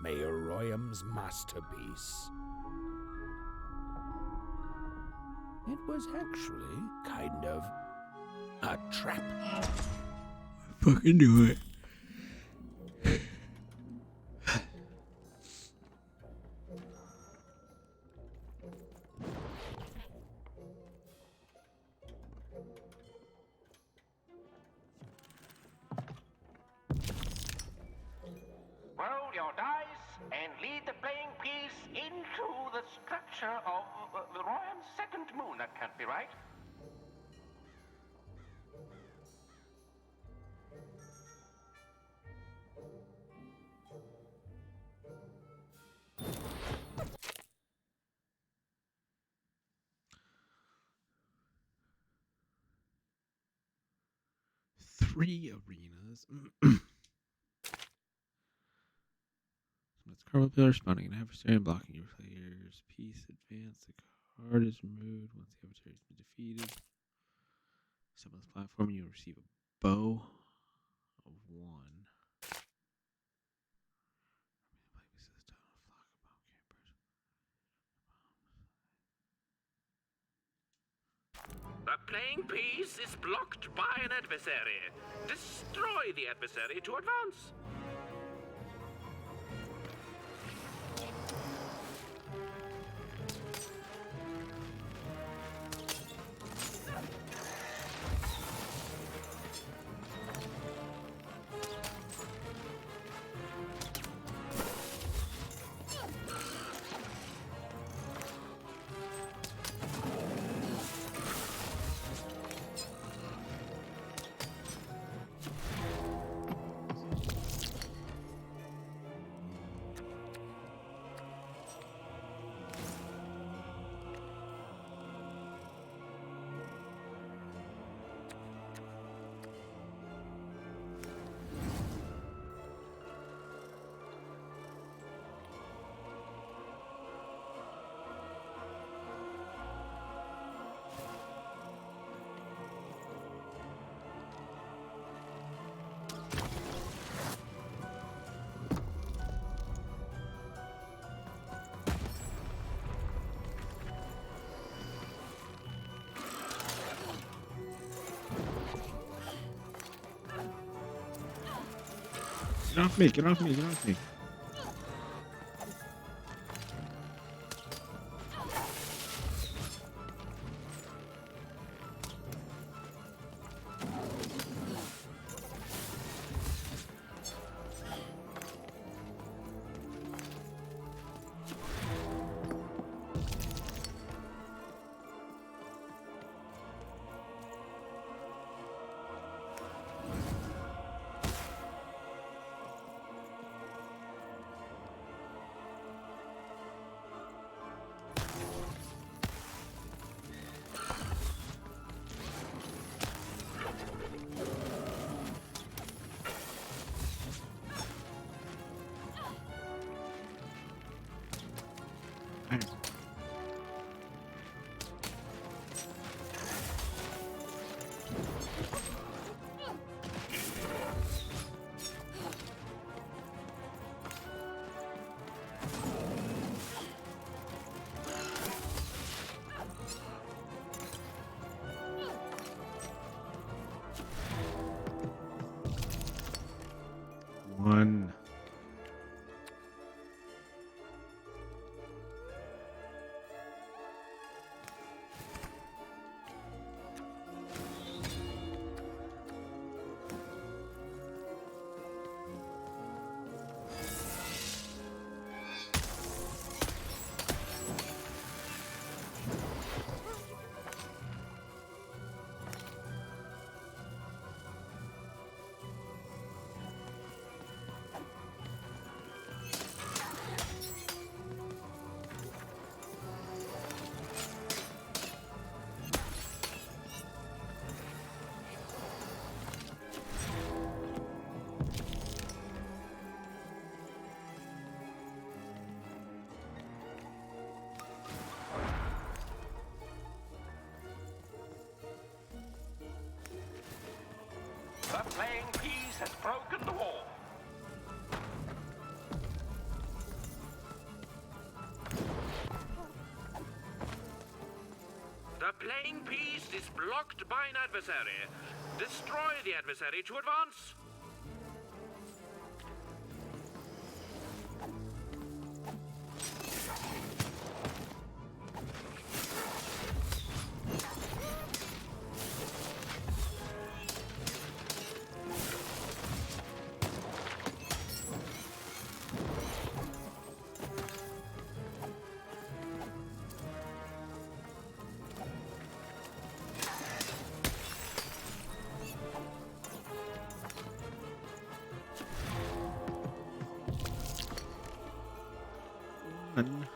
Mayor Royam's masterpiece. It was actually kind of a trap. Fucking do it. Roll your dice and lead the playing piece into the structure of the Royan's second moon. That can't be right. Three arenas. It's cardboard pillar spawning an adversary and blocking your player's piece. Advance. The card is removed once the adversary has been defeated. Summon this platform, you receive a bow of 1. The playing piece is blocked by an adversary. Destroy the adversary to advance. Get off me, get off me, get off me. One. broken the wall. The playing piece is blocked by an adversary. Destroy the adversary to advance. One.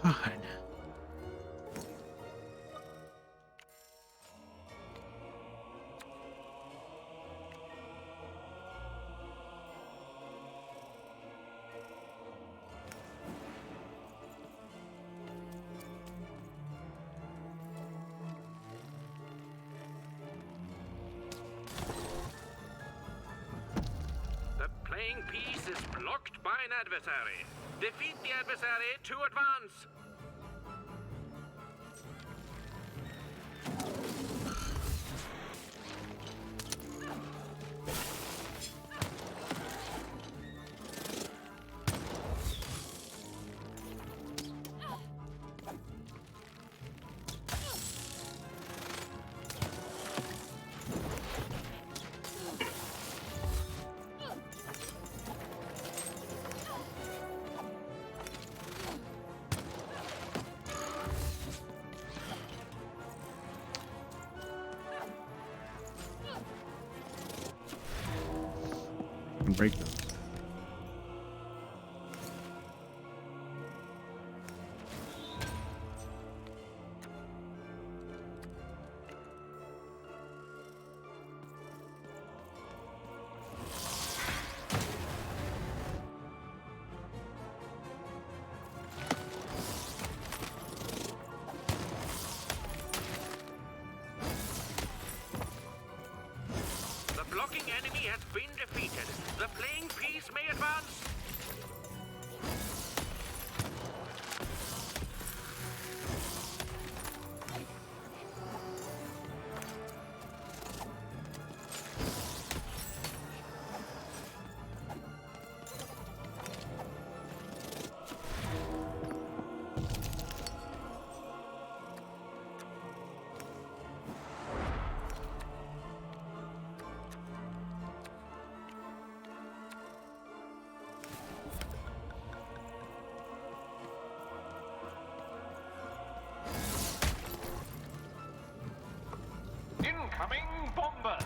God. The playing piece is blocked by an adversary. Defeat the adversary to advance. And break those. The blocking enemy has been defeated. The playing piece may advance. Incoming bombers!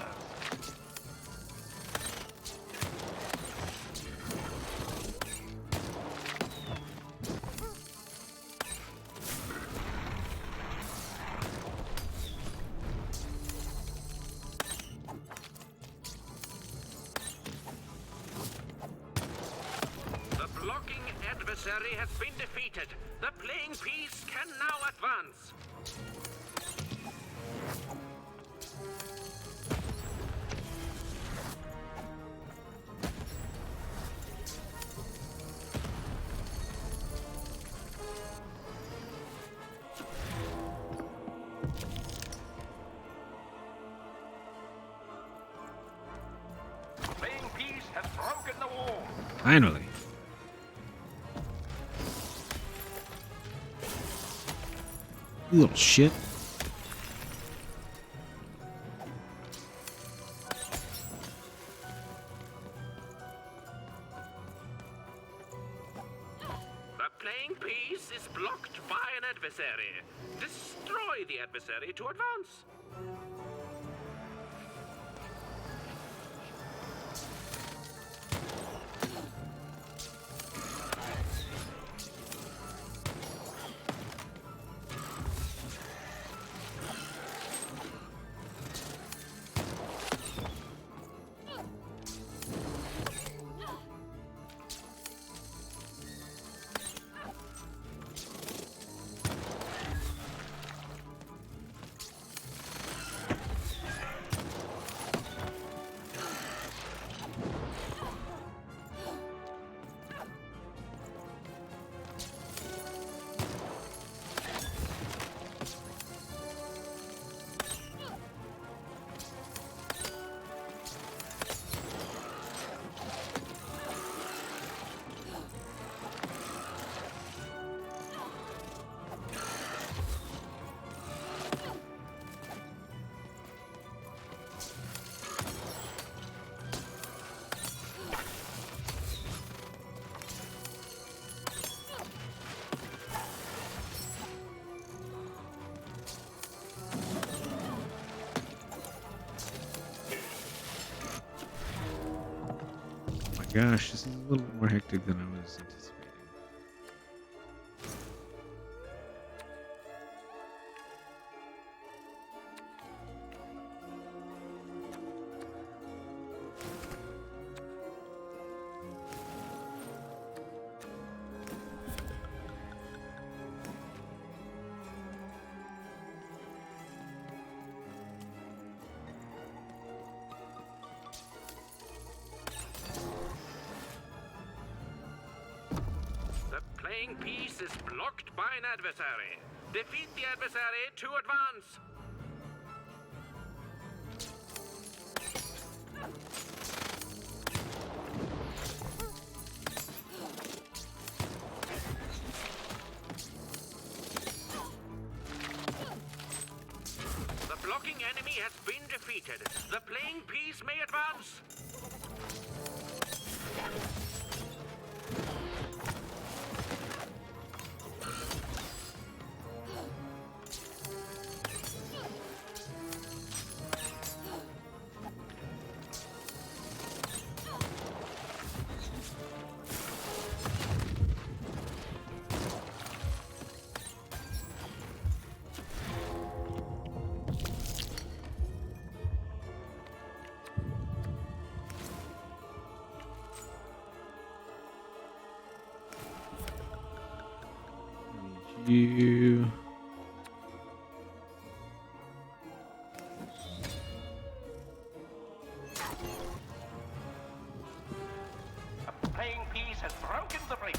The blocking adversary has been defeated. The playing piece can now advance. Playing piece has broken the wall. Finally. You little shit. The playing piece is blocked by an adversary. Destroy the adversary to advance. Gosh, this is a little more hectic than I was anticipating. Playing piece is blocked by an adversary. Defeat the adversary to advance. The blocking enemy has been defeated. The playing piece may advance. You. The playing piece has broken the breach.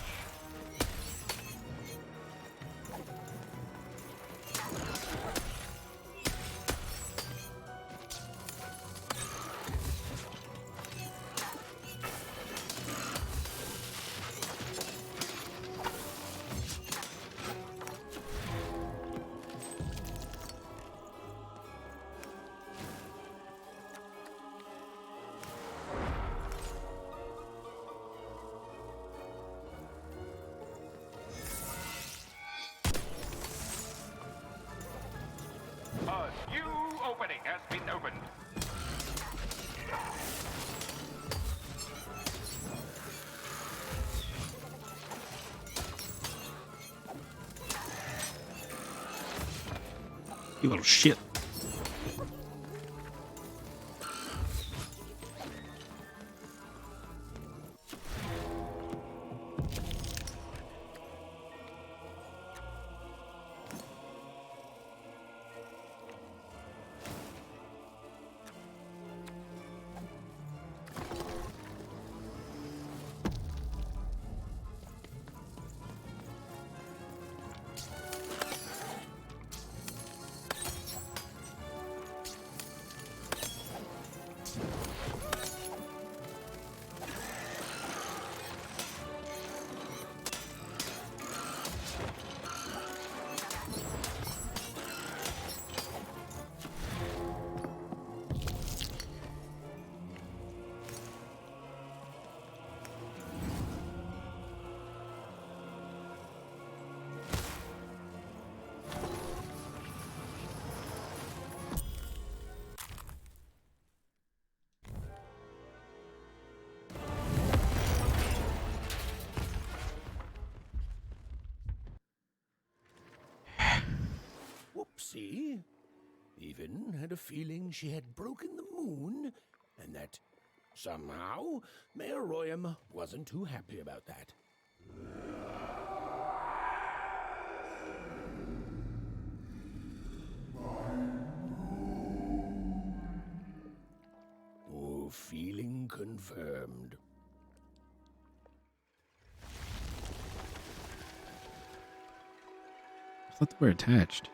A new opening has been opened. You little shit. See? Even had a feeling she had broken the moon, and that somehow Mayor Royam wasn't too happy about that. Oh, feeling confirmed. I thought they were attached.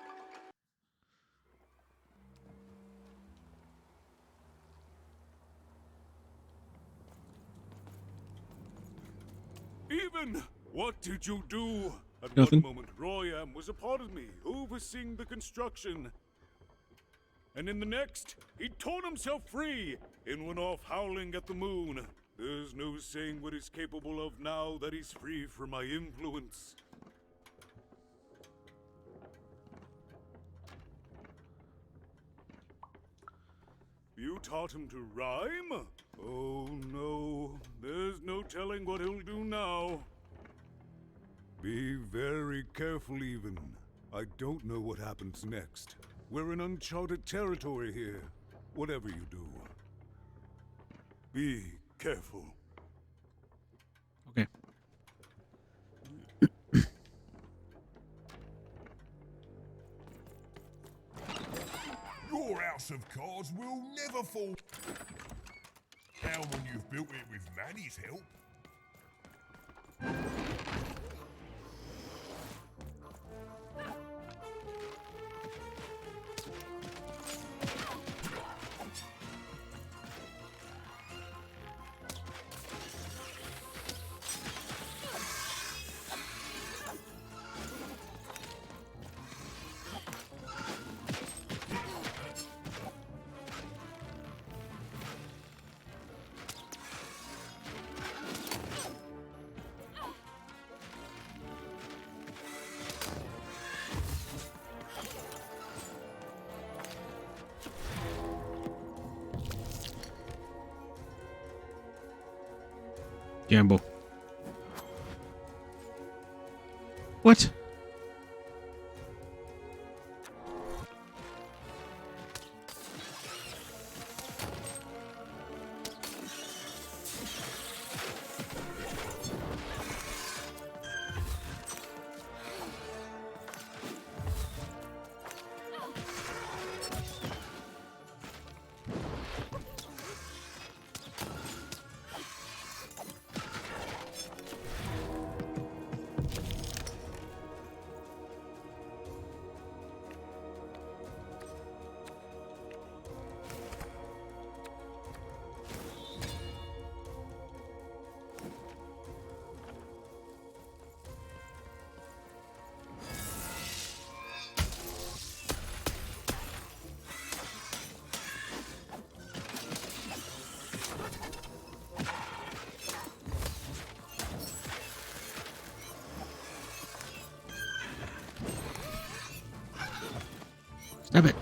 Even, what did you do? At Nothing. one moment, Royam was a part of me, overseeing the construction. And in the next, he torn himself free and went off howling at the moon. There's no saying what he's capable of now that he's free from my influence. You taught him to rhyme? Oh no, there's no telling what he'll do now. Be very careful, Even. I don't know what happens next. We're in uncharted territory here, whatever you do. Be careful. Okay. Your house of cards will never fall down when you've built it with Manny's help. Gamble. What? Stop it.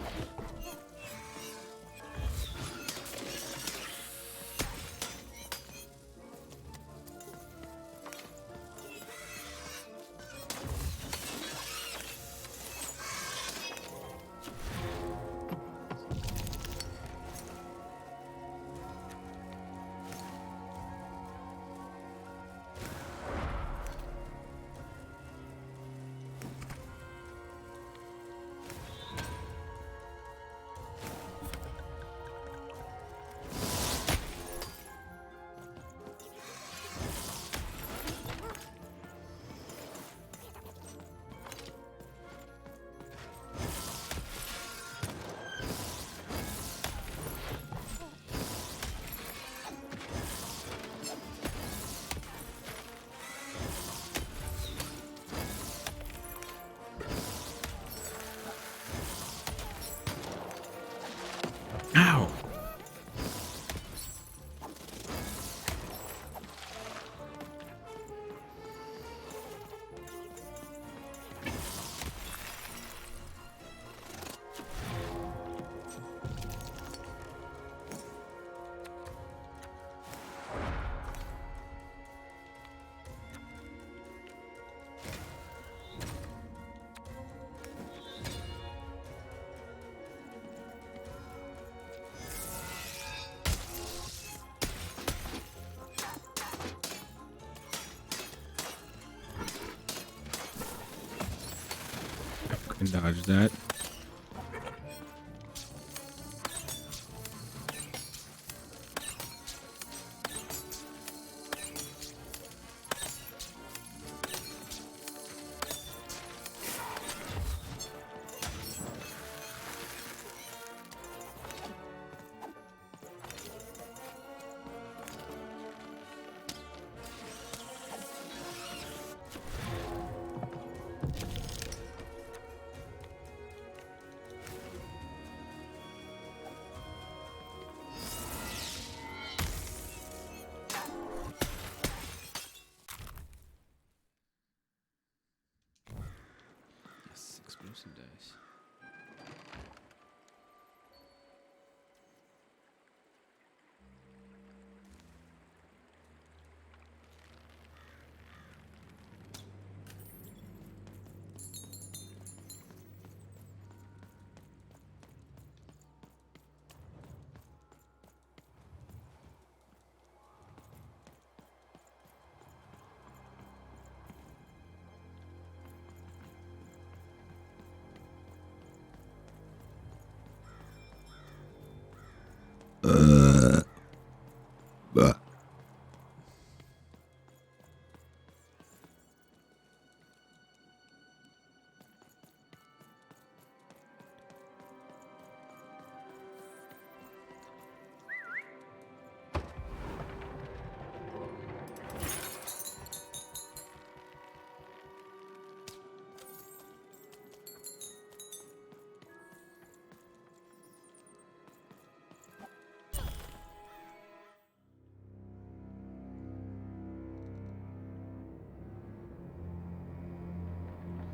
Can dodge that. Yes, explosive dice. Bah.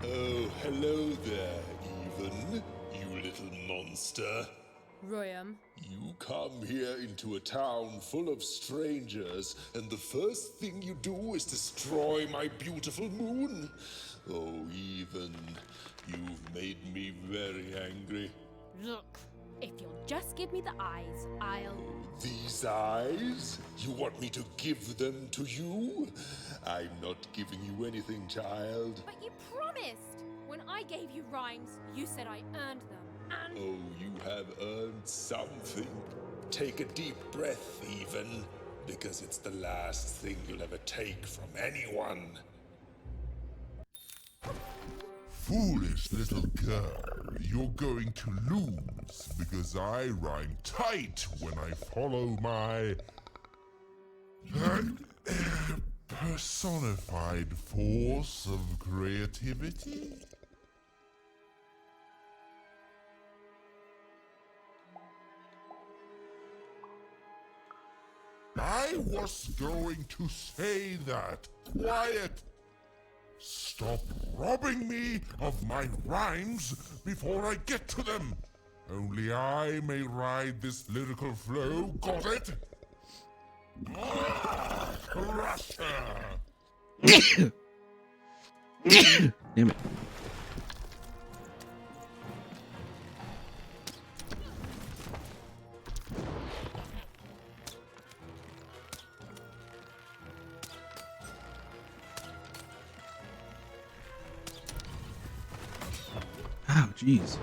Oh, hello there, Even, you little monster. Royam. You come here into a town full of strangers, and the first thing you do is destroy my beautiful moon? Oh, Even, you've made me very angry. Look, if you'll just give me the eyes, I'll... These eyes? You want me to give them to you? I'm not giving you anything, child. But you promised! When I gave you rhymes, you said I earned them, and... Oh, you have earned something. Take a deep breath, Even, because it's the last thing you'll ever take from anyone. Foolish little girl, you're going to lose because I rhyme tight when I follow my personified force of creativity. I was going to say that. Quiet! Stop robbing me of my rhymes before I get to them. Only I may ride this lyrical flow, got it? Crusher! Damn it. Ow, jeez.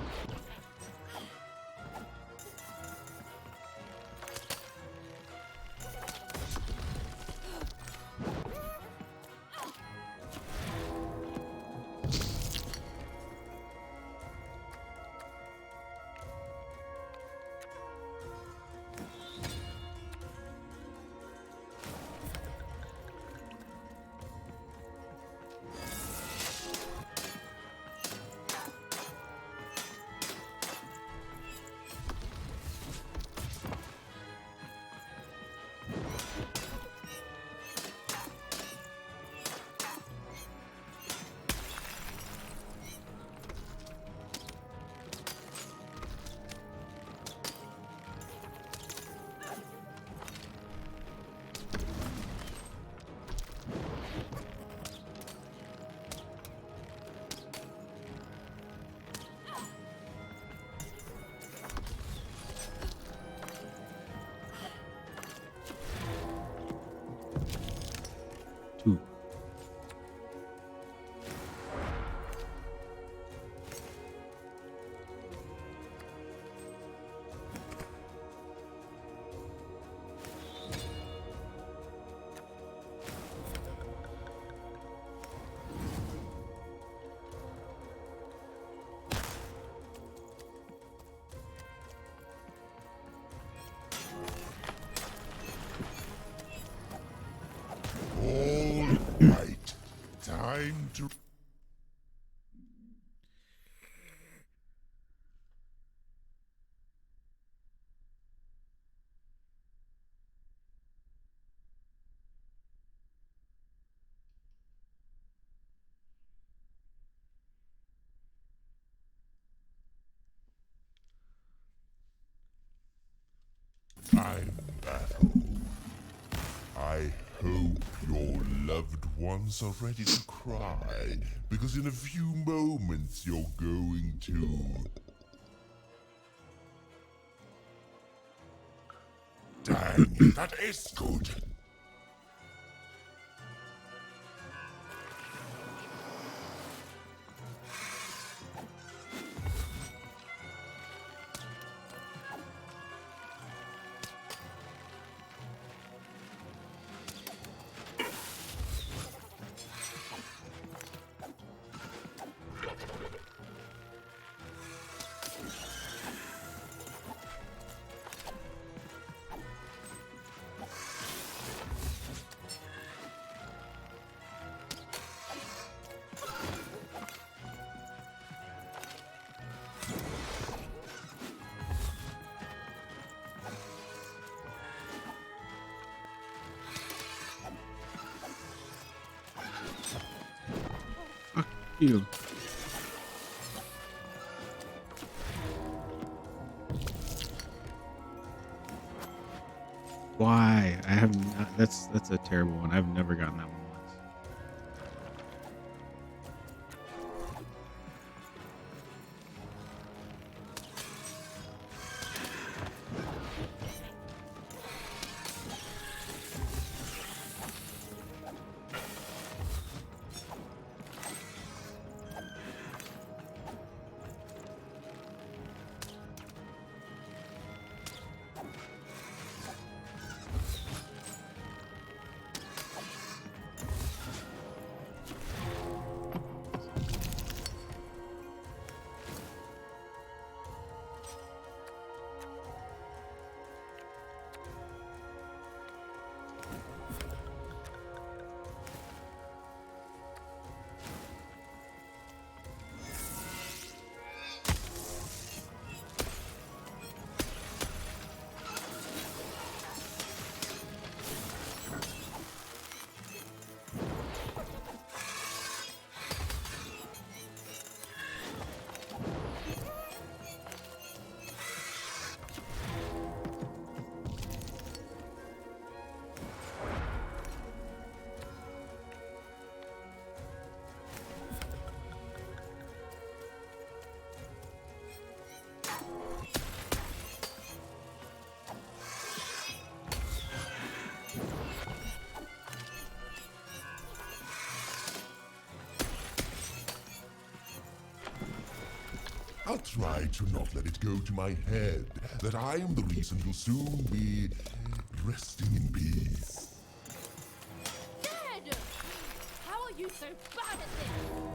to. I'm battle. I hope your loved ones are ready to cry, because in a few moments you're going to. Dang, that is good. You. Why? I have not. That's a terrible one. I've never gotten that one once. I'll try to not let it go to my head that I am the reason you'll soon be resting in peace. Dad! How are you so bad at this?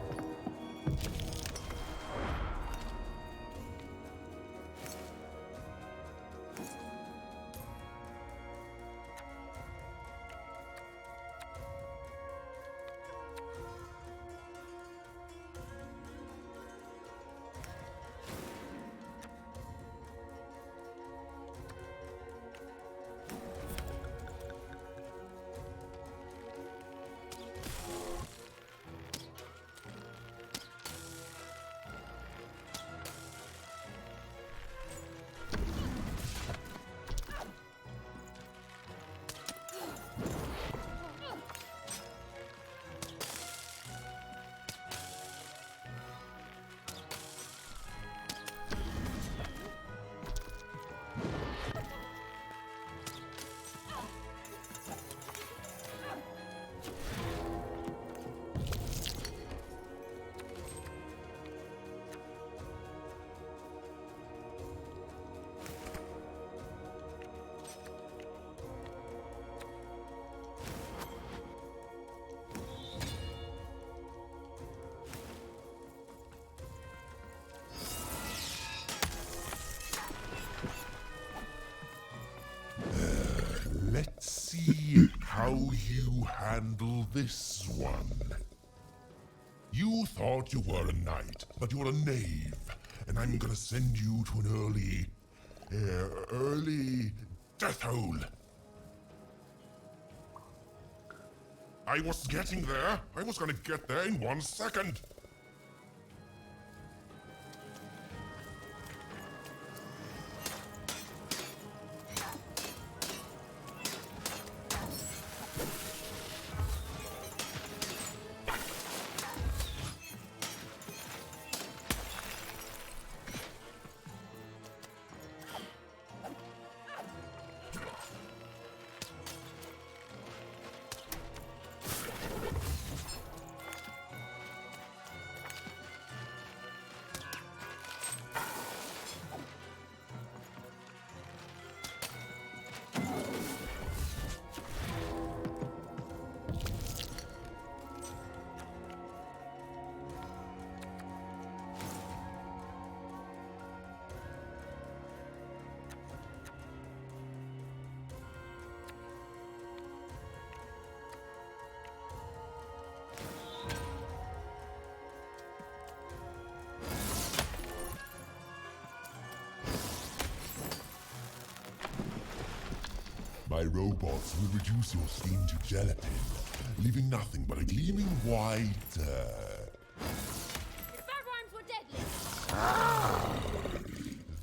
Let's see how you handle this one. You thought you were a knight, but you're a knave. And I'm gonna send you to an early death hole. I was getting there. I was gonna get there in 1 second. My robots will reduce your skin to gelatin, leaving nothing but a gleaming white, If bad rhymes were deadly.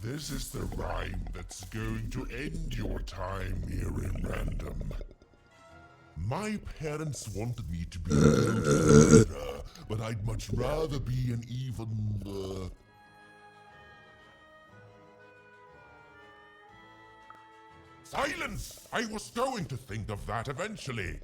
This is the rhyme that's going to end your time here in Random. My parents wanted me to be a murderer, but I'd much rather be an even, Silence! I was going to think of that eventually.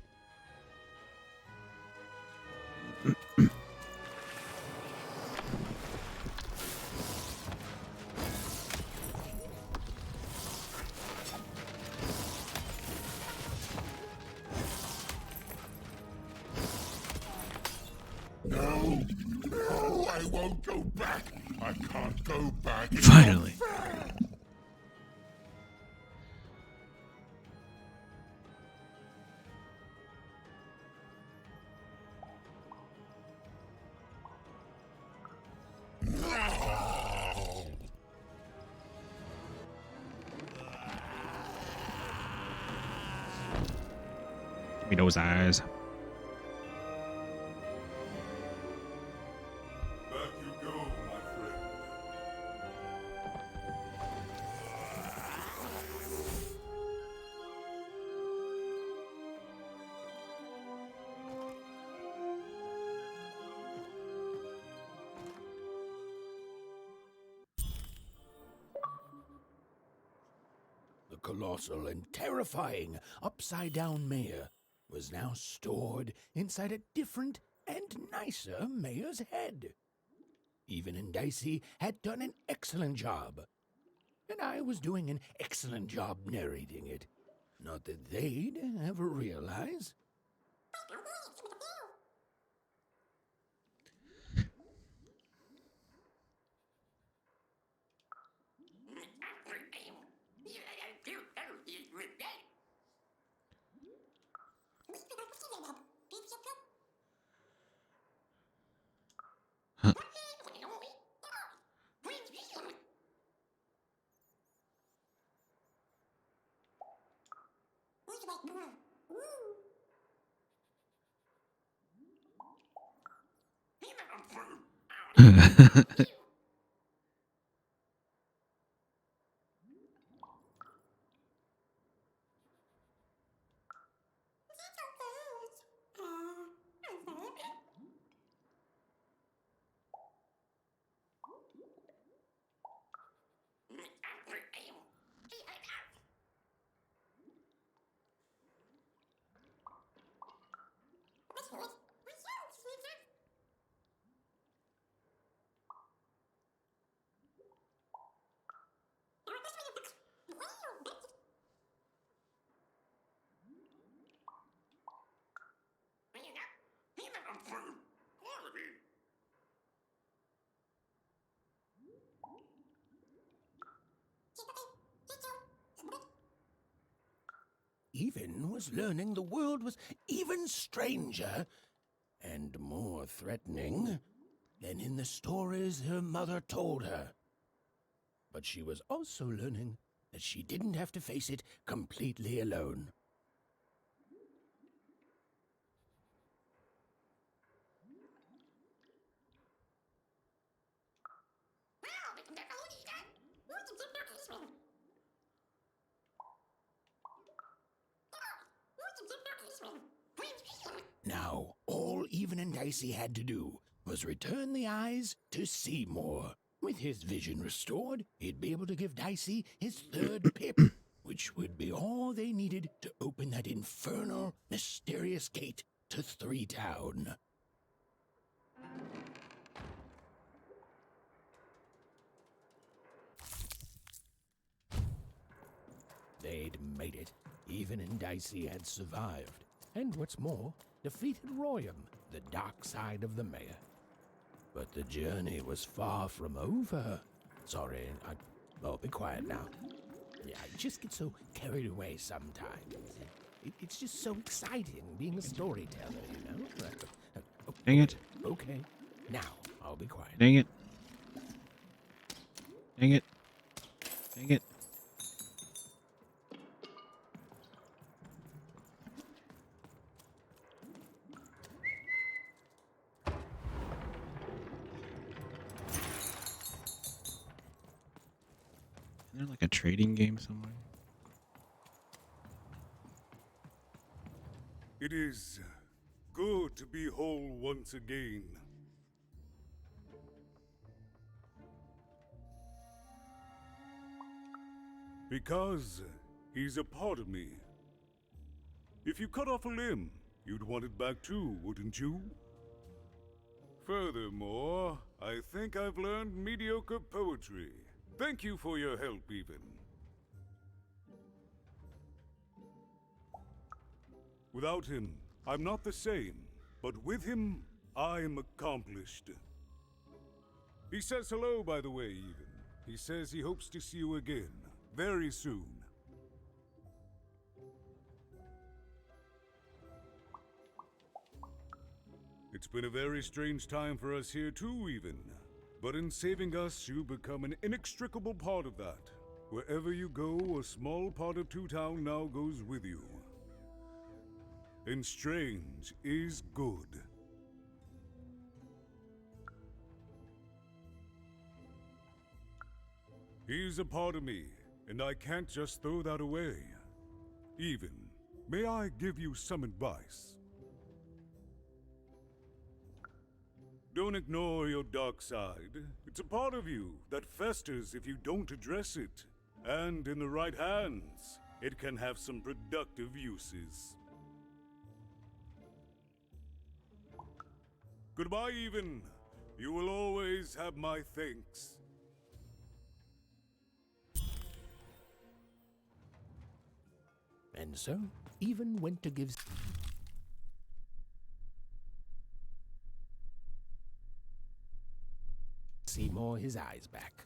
No, I won't go back. I can't go back. It's Finally. not fair. Give me those eyes. Back you go, my friend. The colossal and terrifying upside-down mayor was now stored inside a different and nicer mayor's head. Even and Dicey had done an excellent job, and I was doing an excellent job narrating it. Not that they'd ever realize. Even was learning the world was even stranger and more threatening than in the stories her mother told her. But she was also learning that she didn't have to face it completely alone. Now, all Even and Dicey had to do was return the eyes to Seymour. With his vision restored, he'd be able to give Dicey his third pip, which would be all they needed to open that infernal, mysterious gate to Three Town. They'd made it. Even and Dicey had survived. And what's more, defeated Royam, the dark side of the mayor. But the journey was far from over. Sorry, oh, be quiet now. Yeah, I just get so carried away sometimes. It's just so exciting being a storyteller, you know? Dang it. Okay, now I'll be quiet. Dang it. Dang it. Dang it. Isn't there like a trading game somewhere? It is good to be whole once again. Because he's a part of me. If you cut off a limb, you'd want it back too, wouldn't you? Furthermore, I think I've learned mediocre poetry. Thank you for your help, Even. Without him, I'm not the same, but with him, I'm accomplished. He says hello, by the way, Even. He says he hopes to see you again, very soon. It's been a very strange time for us here too, Even. But in saving us, you become an inextricable part of that. Wherever you go, a small part of Two Town now goes with you. And strange is good. He's a part of me, and I can't just throw that away. Even, may I give you some advice? Don't ignore your dark side. It's a part of you that festers if you don't address it. And in the right hands, it can have some productive uses. Goodbye, Even. You will always have my thanks. And so, Even went to give Seymour his eyes back.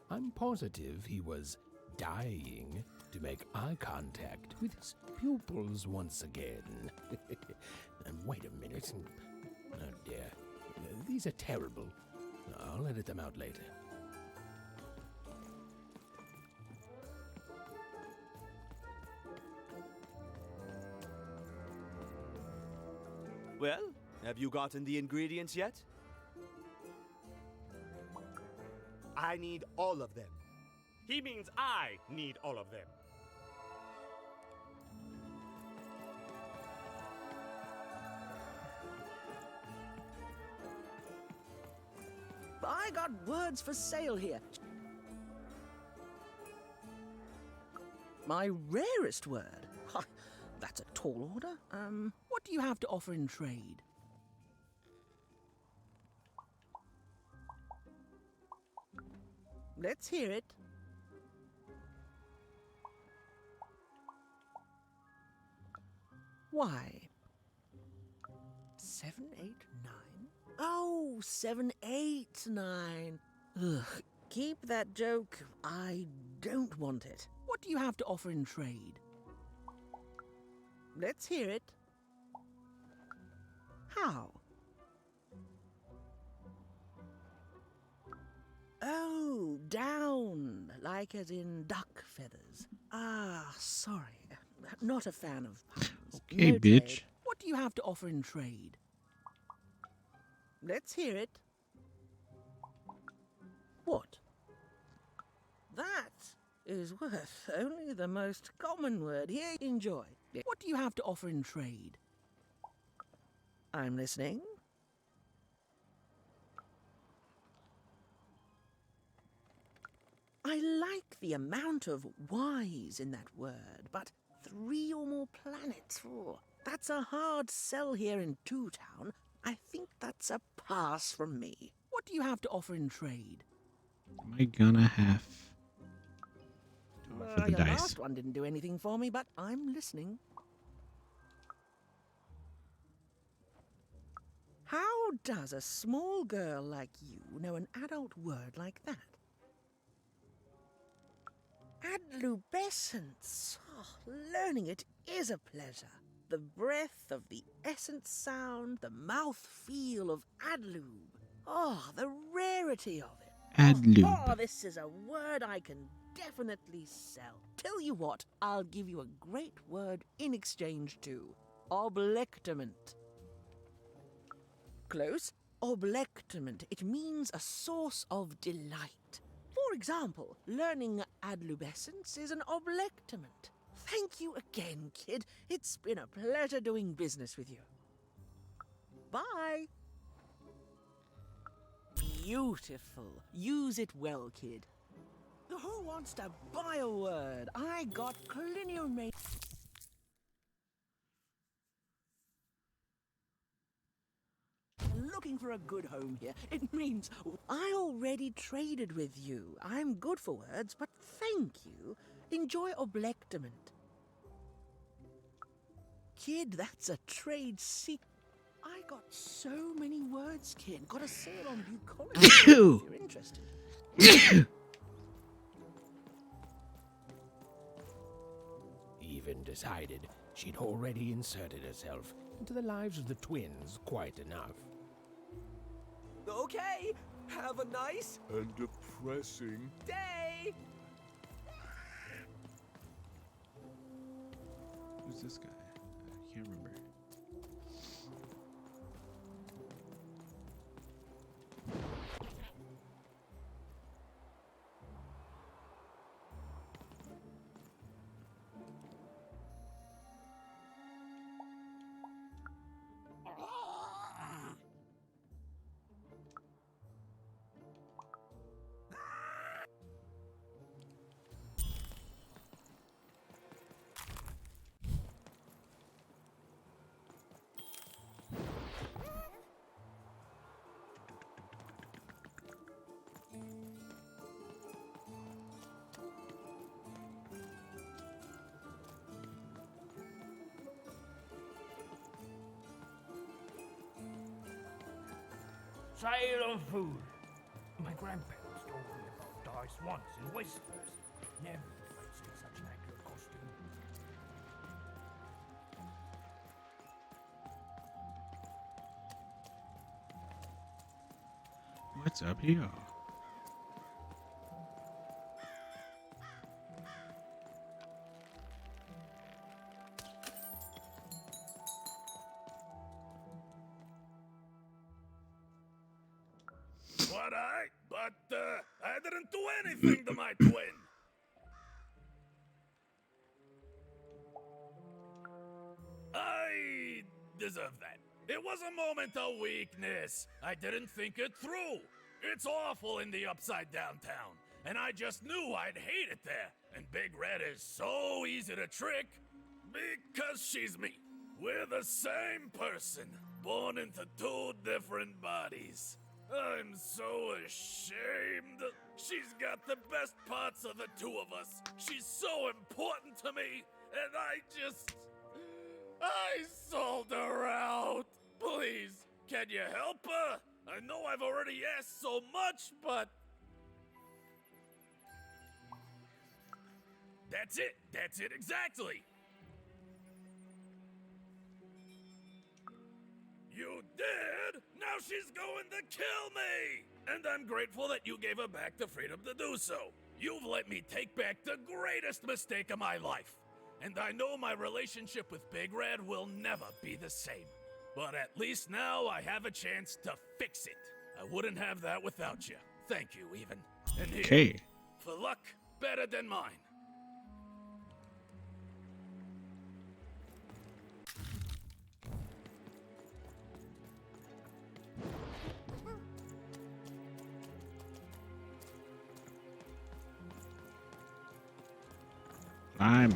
I'm positive he was dying to make eye contact with his pupils once again. And wait a minute. Oh dear. These are terrible. I'll edit them out later. Well, have you gotten the ingredients yet? I need all of them. He means I need all of them. I got words for sale here. My rarest word. Ha, that's a tall order. What do you have to offer in trade? Let's hear it. Why? 7, 8, 9? Oh, 7, 8, 9. Ugh, keep that joke. I don't want it. What do you have to offer in trade? Let's hear it. How? Down, like as in duck feathers. Ah, sorry. Not a fan of puns. Okay, No bitch. trade. What do you have to offer in trade? Let's hear it. What? That is worth only the most common word. Here, enjoy. What do you have to offer in trade? I'm listening. I like the amount of Y's in that word, but 3 or more planets. Oh, that's a hard sell here in Two Town. I think that's a pass from me. What do you have to offer in trade? Am I gonna have to offer the Your dice? last one didn't do anything for me, but I'm listening. How does a small girl like you know an adult word like that? Adlubescence. Oh, learning it is a pleasure. The breath of the essence sound, the mouth feel of adlube. Oh, the rarity of it. Adlube. Oh, this is a word I can definitely sell. Tell you what, I'll give you a great word in exchange too. Oblectament. Close. Oblectament. It means a source of delight. For example, learning adlubescence is an oblectament. Thank you again, kid. It's been a pleasure doing business with you. Bye. Beautiful. Use it well, kid. Who wants to buy a word? I got Cliniomate. Looking for a good home here. It means I already traded with you. I'm good for words, but thank you. Enjoy oblectament. Kid, that's a trade secret. I got so many words, kid. Got a sale on bucolic if you're interested. Even decided she'd already inserted herself into the lives of the twins quite enough. Okay, have a nice And depressing. day. Who's this guy? I can't remember. Sale of food. My grandparents told me about dice once in Westeros. Never fancy such an accurate costume. What's up here? But I didn't do anything to my twin. I deserve that. It was a moment of weakness. I didn't think it through. It's awful in the Upside Down town, and I just knew I'd hate it there. And Big Red is so easy to trick because she's me. We're the same person, born into 2 different bodies. I'm so ashamed. She's got the best parts of the 2 of us. She's so important to me, and I sold her out. Please, can you help her? I know I've already asked so much, but... That's it exactly. You did? Now she's going to kill me! And I'm grateful that you gave her back the freedom to do so. You've let me take back the greatest mistake of my life. And I know my relationship with Big Red will never be the same. But at least now I have a chance to fix it. I wouldn't have that without you. Thank you, even. And here, Okay. for luck better than mine. Climb.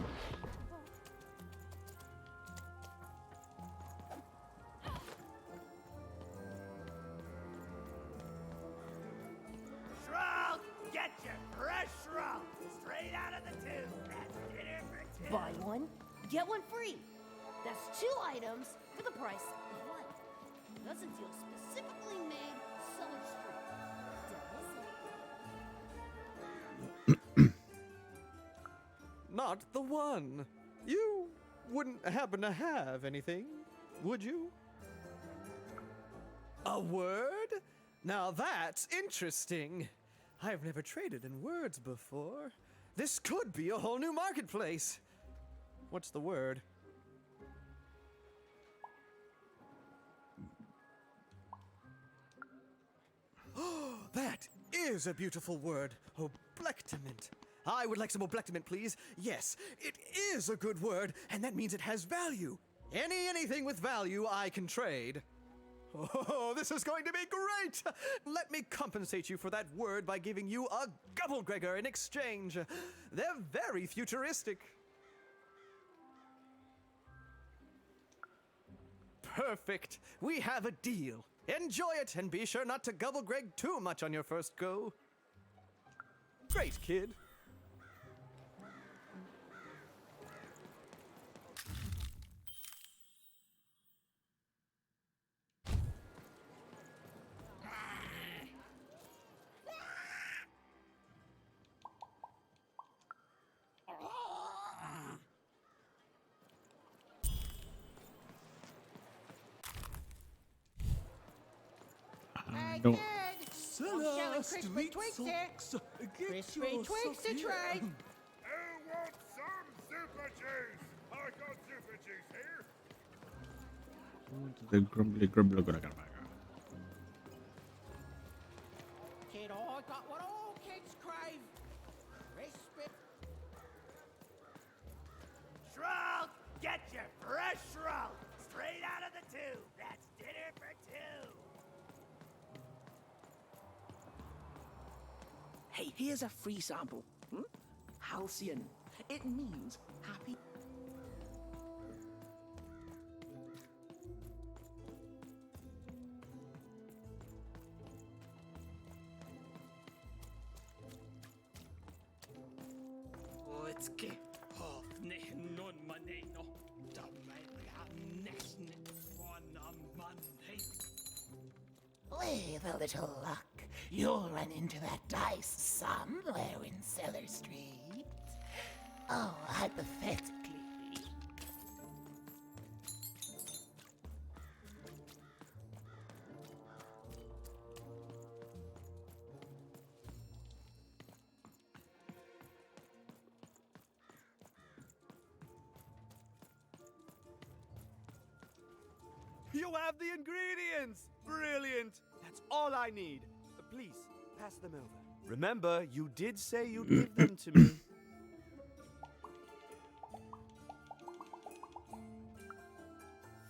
Shroud! Get your fresh shroud! Straight out of the tube! That's dinner for two! Buy one, get one free. That's 2 items for the price of 1. That's a deal specifically made Southern Street. Not the one. You wouldn't happen to have anything, would you? A word? Now that's interesting. I've never traded in words before. This could be a whole new marketplace. What's the word? Oh, that is a beautiful word. Oblectament. I would like some oblectament, please. Yes, it is a good word, and that means it has value. Anything with value I can trade. Oh, this is going to be great! Let me compensate you for that word by giving you a Gubblegregor in exchange. They're very futuristic. Perfect. We have a deal. Enjoy it, and be sure not to Gubblegreg too much on your first go. Great, kid. Don't. Celeste, sweet socks, get Crispy your Twix sock to here. trade. Who wants some super juice? I got super juice here. The grumbly grumbly. Kid, I got what all kids crave. Crispy. Shroud! Get your fresh shroud! Straight out of the tube! That's dinner for 2! Hey, here's a free sample. Halcyon. It means happy. With a little luck, you'll run into that dice somewhere in Cellar Street. Oh, hypothetically. You have the ingredients! Brilliant! That's all I need. Please, pass them over. Remember, you did say you'd give them to me.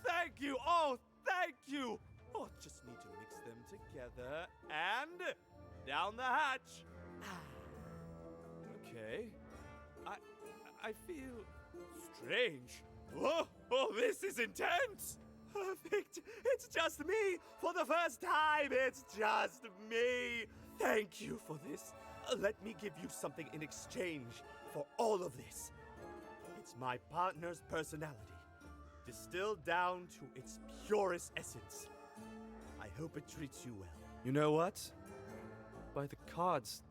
Thank you! Oh, thank you! Oh, just need to mix them together and down the hatch. Okay. I feel strange. Oh, this is intense! Perfect! It's just me! For the first time, it's just me! Thank you for this. Let me give you something in exchange for all of this. It's my partner's personality, distilled down to its purest essence. I hope it treats you well. You know what? By the cards,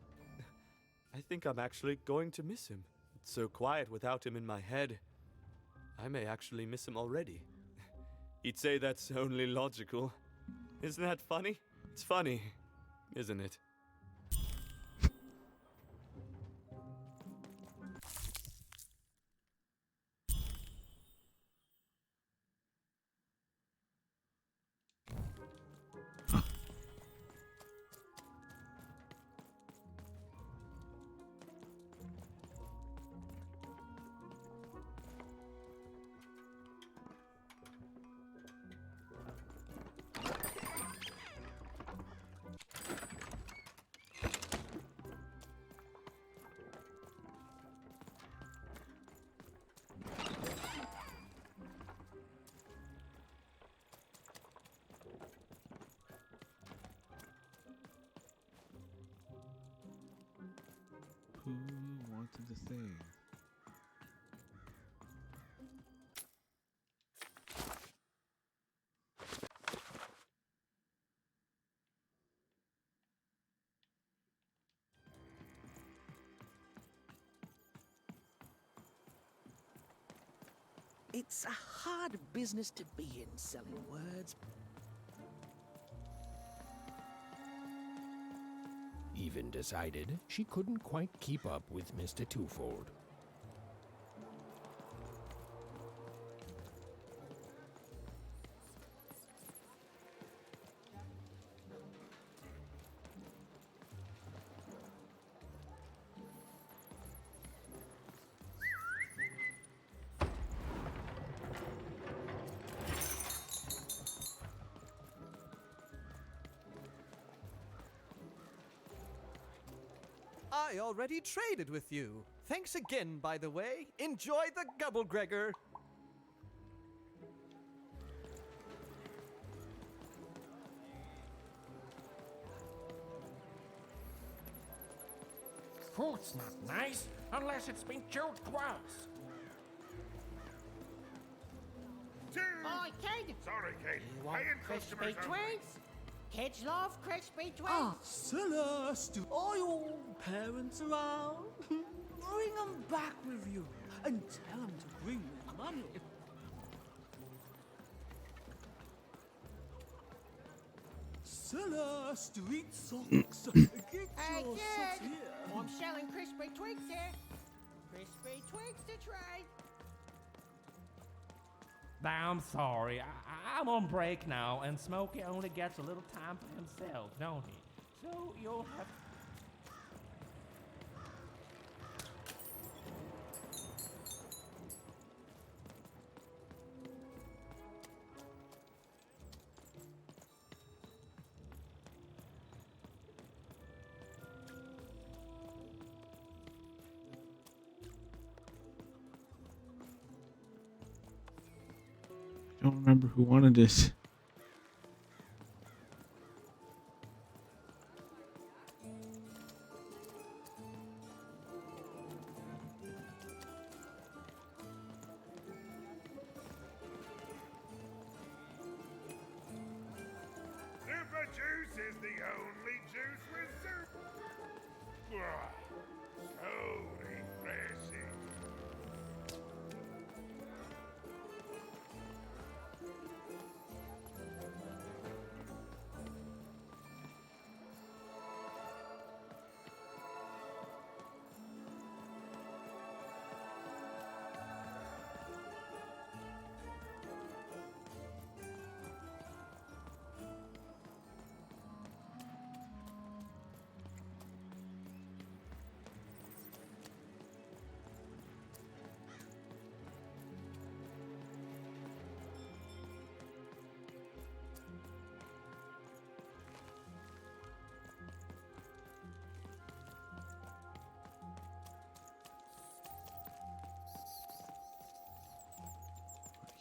I think I'm actually going to miss him. It's so quiet without him in my head. I may actually miss him already. He'd say that's only logical. Isn't that funny? It's funny. isn't it? Who wanted the thing? It's a hard business to be in, selling words. Even decided she couldn't quite keep up with Mr. Twofold. I already traded with you. Thanks again, by the way. Enjoy the Gubblegregor. Fruit's not nice unless it's been chewed twice. Oi, kid! Sorry, Kate. You want Paying crispy customers only. twigs? Kids love crispy twigs. Ah, Celeste, are your parents around? Bring them back with you and tell them to bring me money. Celeste, eat socks. Get Hey, your socks kid! here. I'm selling crispy twigs here. Crispy twigs to trade. I'm sorry. I'm on break now, and Smokey only gets a little time for himself, don't he? So you'll have. I don't remember who wanted this. Super juice is the only juice with soup. Ah, so refreshing.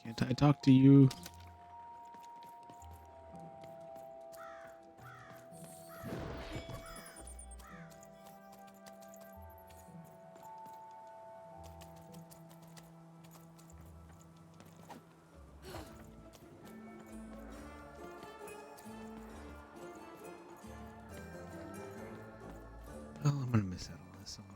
Can't I talk to you? Oh, I'm gonna miss out on this somehow.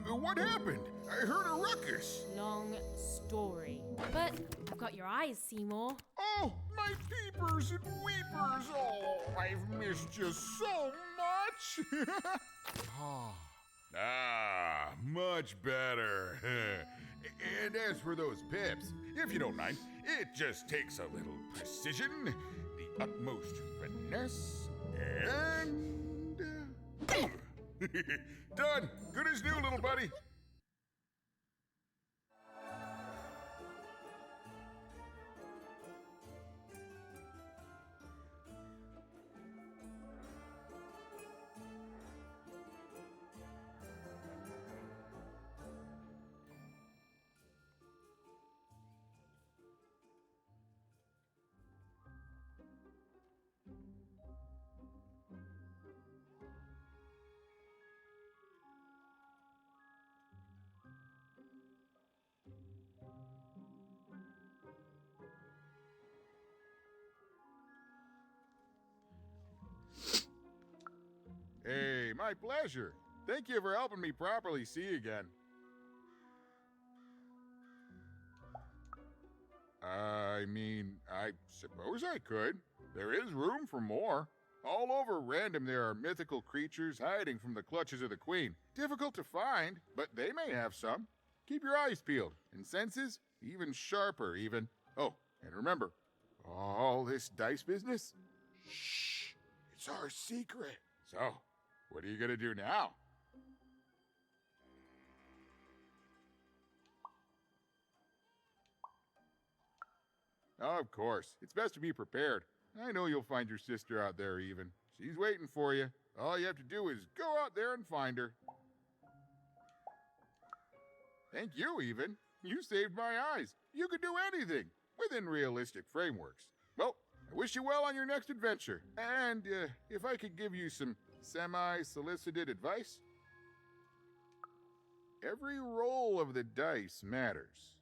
What happened? I heard a ruckus. Long story. But I've got your eyes, Seymour. Oh, my peepers and weepers. Oh, I've missed you so much. Much better. And as for those pips, if you don't mind, it just takes a little precision, the utmost finesse, and... done. Good as new, little buddy. Hey, my pleasure. Thank you for helping me properly see again. I mean, I suppose I could. There is room for more. All over Random there are mythical creatures hiding from the clutches of the Queen. Difficult to find, but they may have some. Keep your eyes peeled, and senses even sharper, even. Oh, and remember, all this dice business? Shh, it's our secret. So, what are you gonna do now? Of course, it's best to be prepared. I know you'll find your sister out there even. She's waiting for you. All you have to do is go out there and find her. Thank you, even. You saved my eyes. You could do anything within realistic frameworks. Well, I wish you well on your next adventure. And if I could give you some semi-solicited advice? Every roll of the dice matters,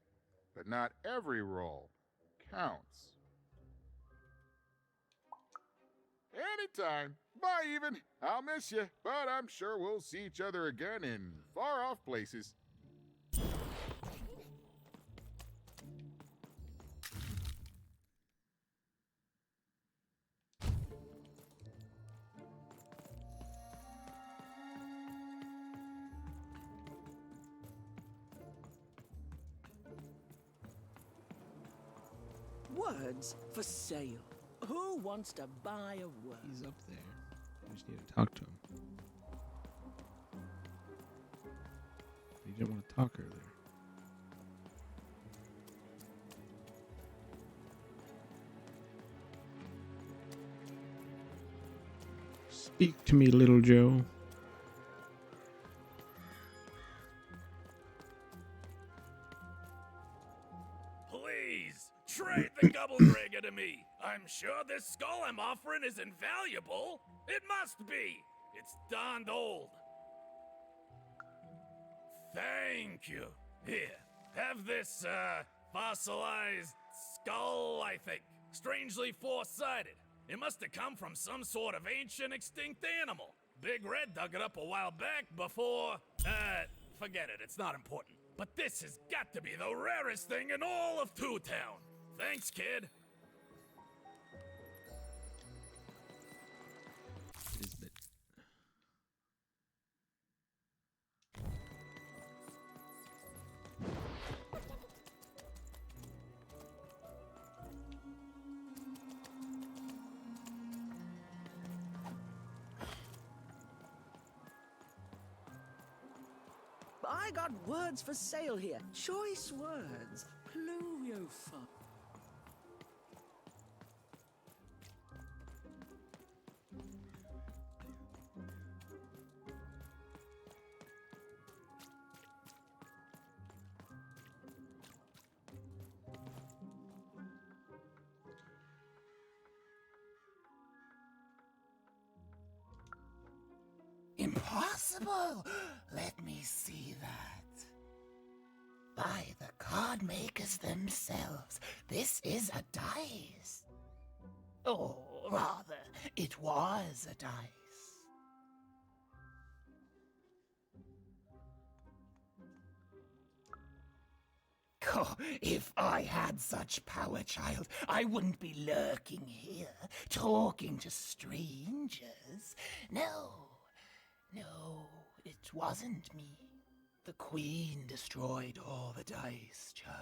but not every roll counts. Anytime. Bye, even. I'll miss you, but I'm sure we'll see each other again in far-off places. Words for sale. Who wants to buy a word? He's up there. I just need to talk to him. He didn't want to talk earlier. Speak to me, little Joe. Please, trade the Gubblegregor to me. I'm sure this skull I'm offering is invaluable. It must be. It's darned old. Thank you. Here, have this, fossilized skull, I think. Strangely four-sided. It must have come from some sort of ancient extinct animal. Big Red dug it up a while back before, forget it, it's not important. But this has got to be the rarest thing in all of Two Town. Thanks, kid. I got words for sale here. Choice words. Pluviophile. Impossible! Let me see that. By the card makers themselves, this is a dice. Or rather, it was a dice. Oh, if I had such power, child, I wouldn't be lurking here, talking to strangers. No, it wasn't me. The Queen destroyed all the dice, child.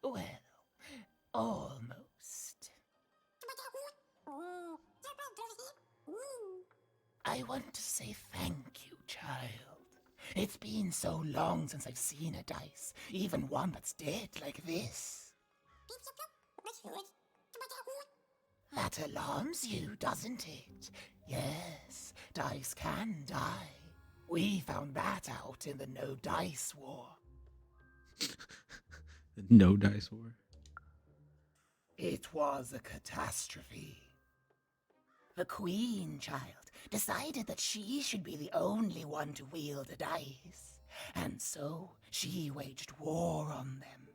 Well, almost. I want to say thank you, child. It's been so long since I've seen a dice, even one that's dead like this. That alarms you, doesn't it? Yes, dice can die. We found that out in the No Dice War. The No Dice War. It was a catastrophe. The Queen, child, decided that she should be the only one to wield a dice. And so she waged war on them,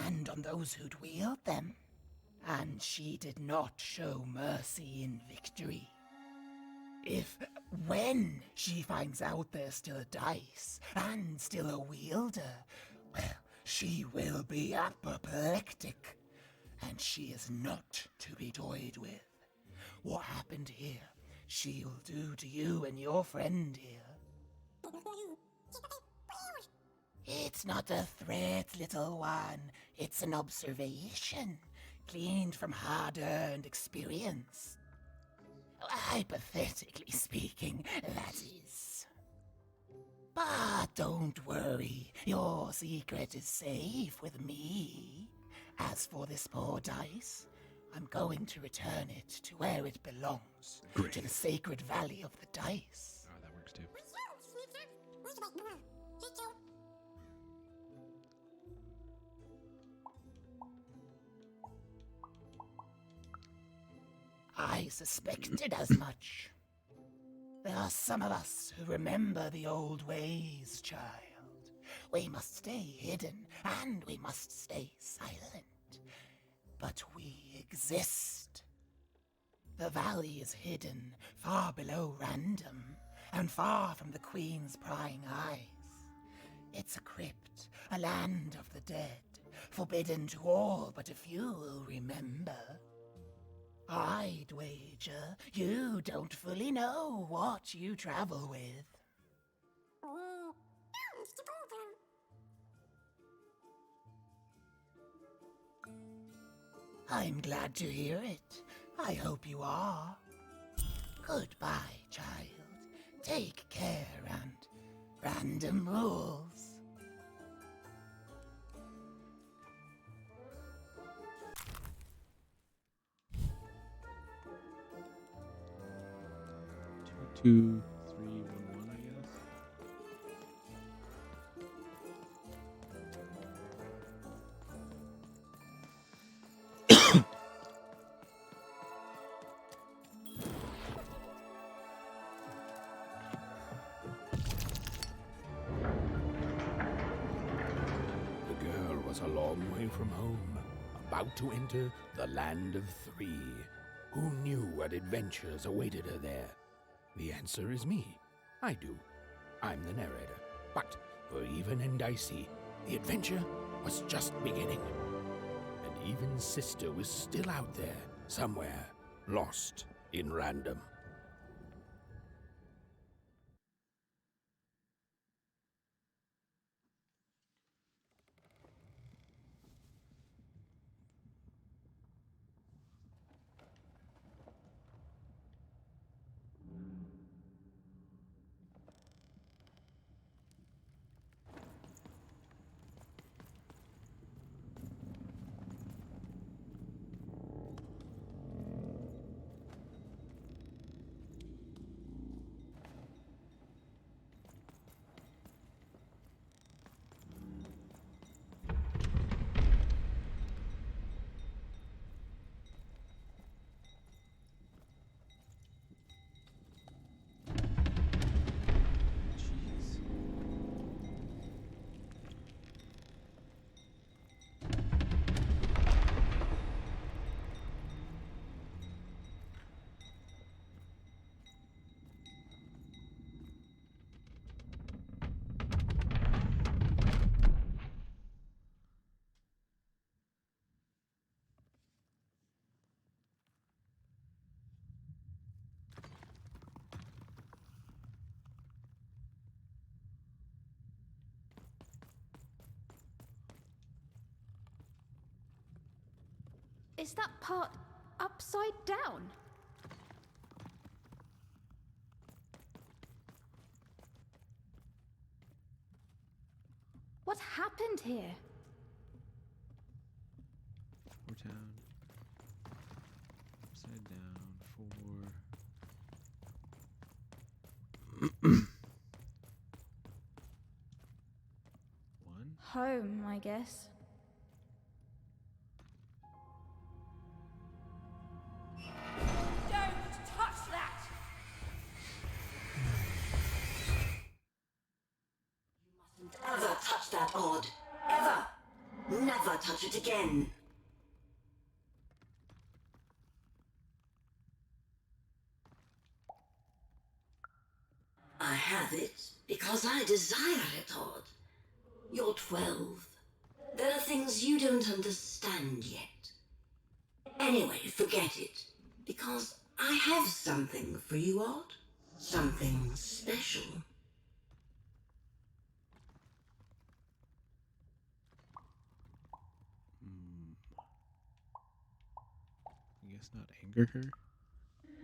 and on those who'd wield them. And she did not show mercy in victory. When she finds out there's still dice, and still a wielder, well, she will be apoplectic. And she is not to be toyed with. What happened here, she'll do to you and your friend here. It's not a threat, little one. It's an observation, gleaned from hard-earned experience. Hypothetically speaking, that is. But don't worry, your secret is safe with me. As for this poor dice, I'm going to return it to where it belongs. Great. To the sacred valley of the dice. Oh, that works too. I suspected as much. There are some of us who remember the old ways, child. We must stay hidden, and we must stay silent. But we exist. The valley is hidden far below Random, and far from the Queen's prying eyes. It's a crypt, a land of the dead, forbidden to all but a few will remember. I'd wager you don't fully know what you travel with. I'm glad to hear it. I hope you are. Goodbye, child. Take care and Random rules. Two, 3, 1, 1, I guess. The girl was a long way from home, about to enter the Land of Three. Who knew what adventures awaited her there? The answer is me. I do. I'm the narrator. But for Even and Dicey, the adventure was just beginning. And Even's sister was still out there, somewhere, lost in Random. Is that part upside down? What happened here? Four town. Upside down. Four. One. Home, I guess. Don't touch that! Ever touch that odd. Ever. Never touch it again. I have it because I desire it, Odd. You're 12. There are things you don't understand yet. Anyway, forget it. Because I have something for you, Odd. Something special. I guess not anger her.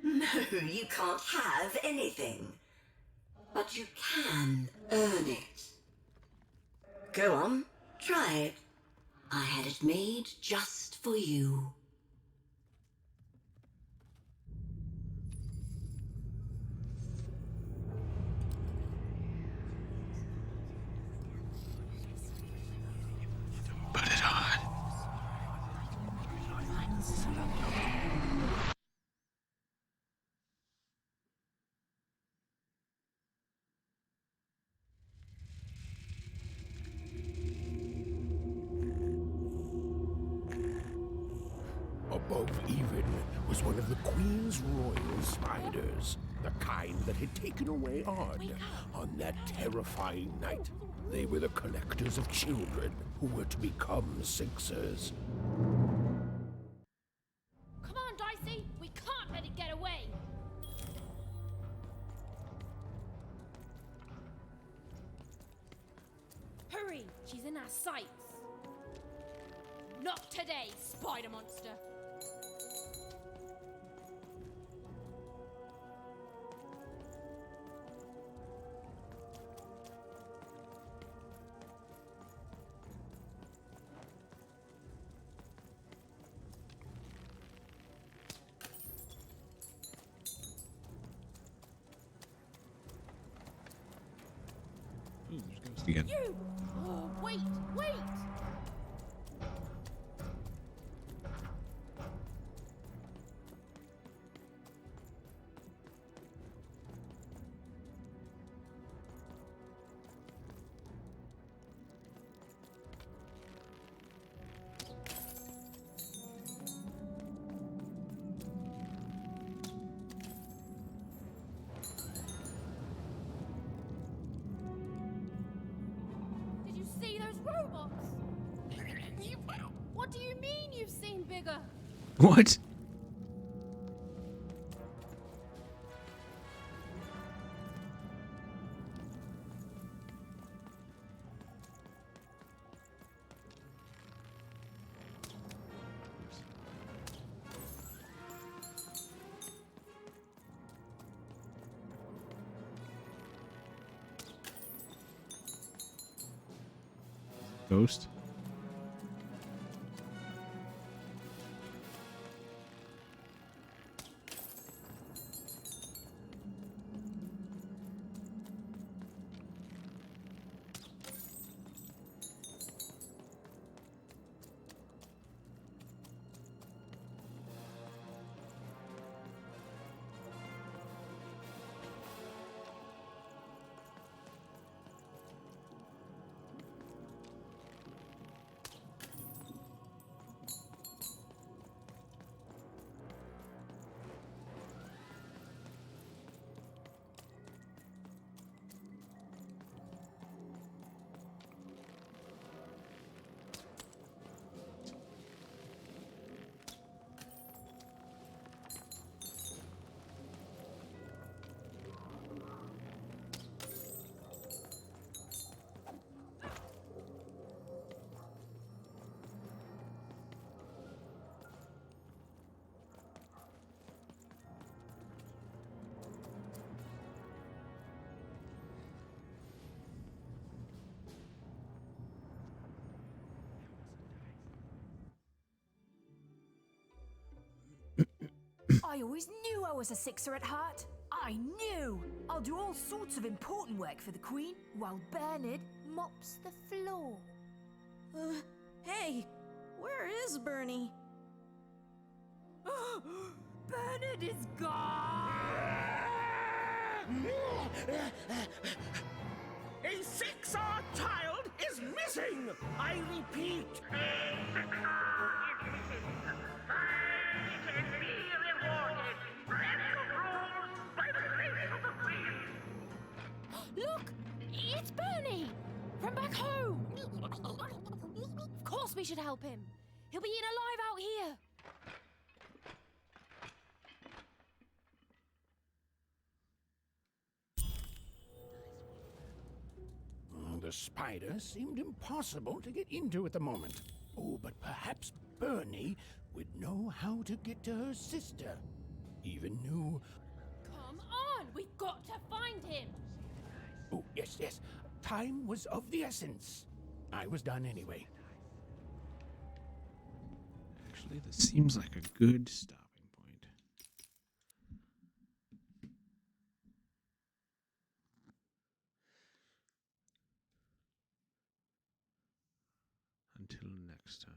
No, you can't have anything. But you can earn it. Go on, try it. I had it made just for you. Put it on. Above even was one of the Queen's royal spiders, the kind that had taken away Odd on that terrifying night. They were the collectors of children who were to become Sixers. Come on, Dicey! We can't let it get away! Hurry! She's in our sights! Not today, spider monster! Ooh, there's Ghost again. You! Oh, wait! Wait! Did you see those robots? What do you mean you've seen bigger? What? Ghost? I always knew I was a sixer at heart. I knew! I'll do all sorts of important work for the Queen while Bernard mops the floor. Hey, where is Bernie? Bernard is gone! A 6R child is missing! I repeat, a 6R is missing. I can be rewarded. Special rules by the grace of the Queen. Look! It's Bernie! From back home! Of course we should help him. He'll be eaten alive out here. The spider seemed impossible to get into at the moment. Oh, but perhaps Bernie would know how to get to her sister. Even knew... Come on! We've got to find him! Oh, yes, yes. Time was of the essence. I was done anyway. Actually, this seems like a good stopping point. Until next time.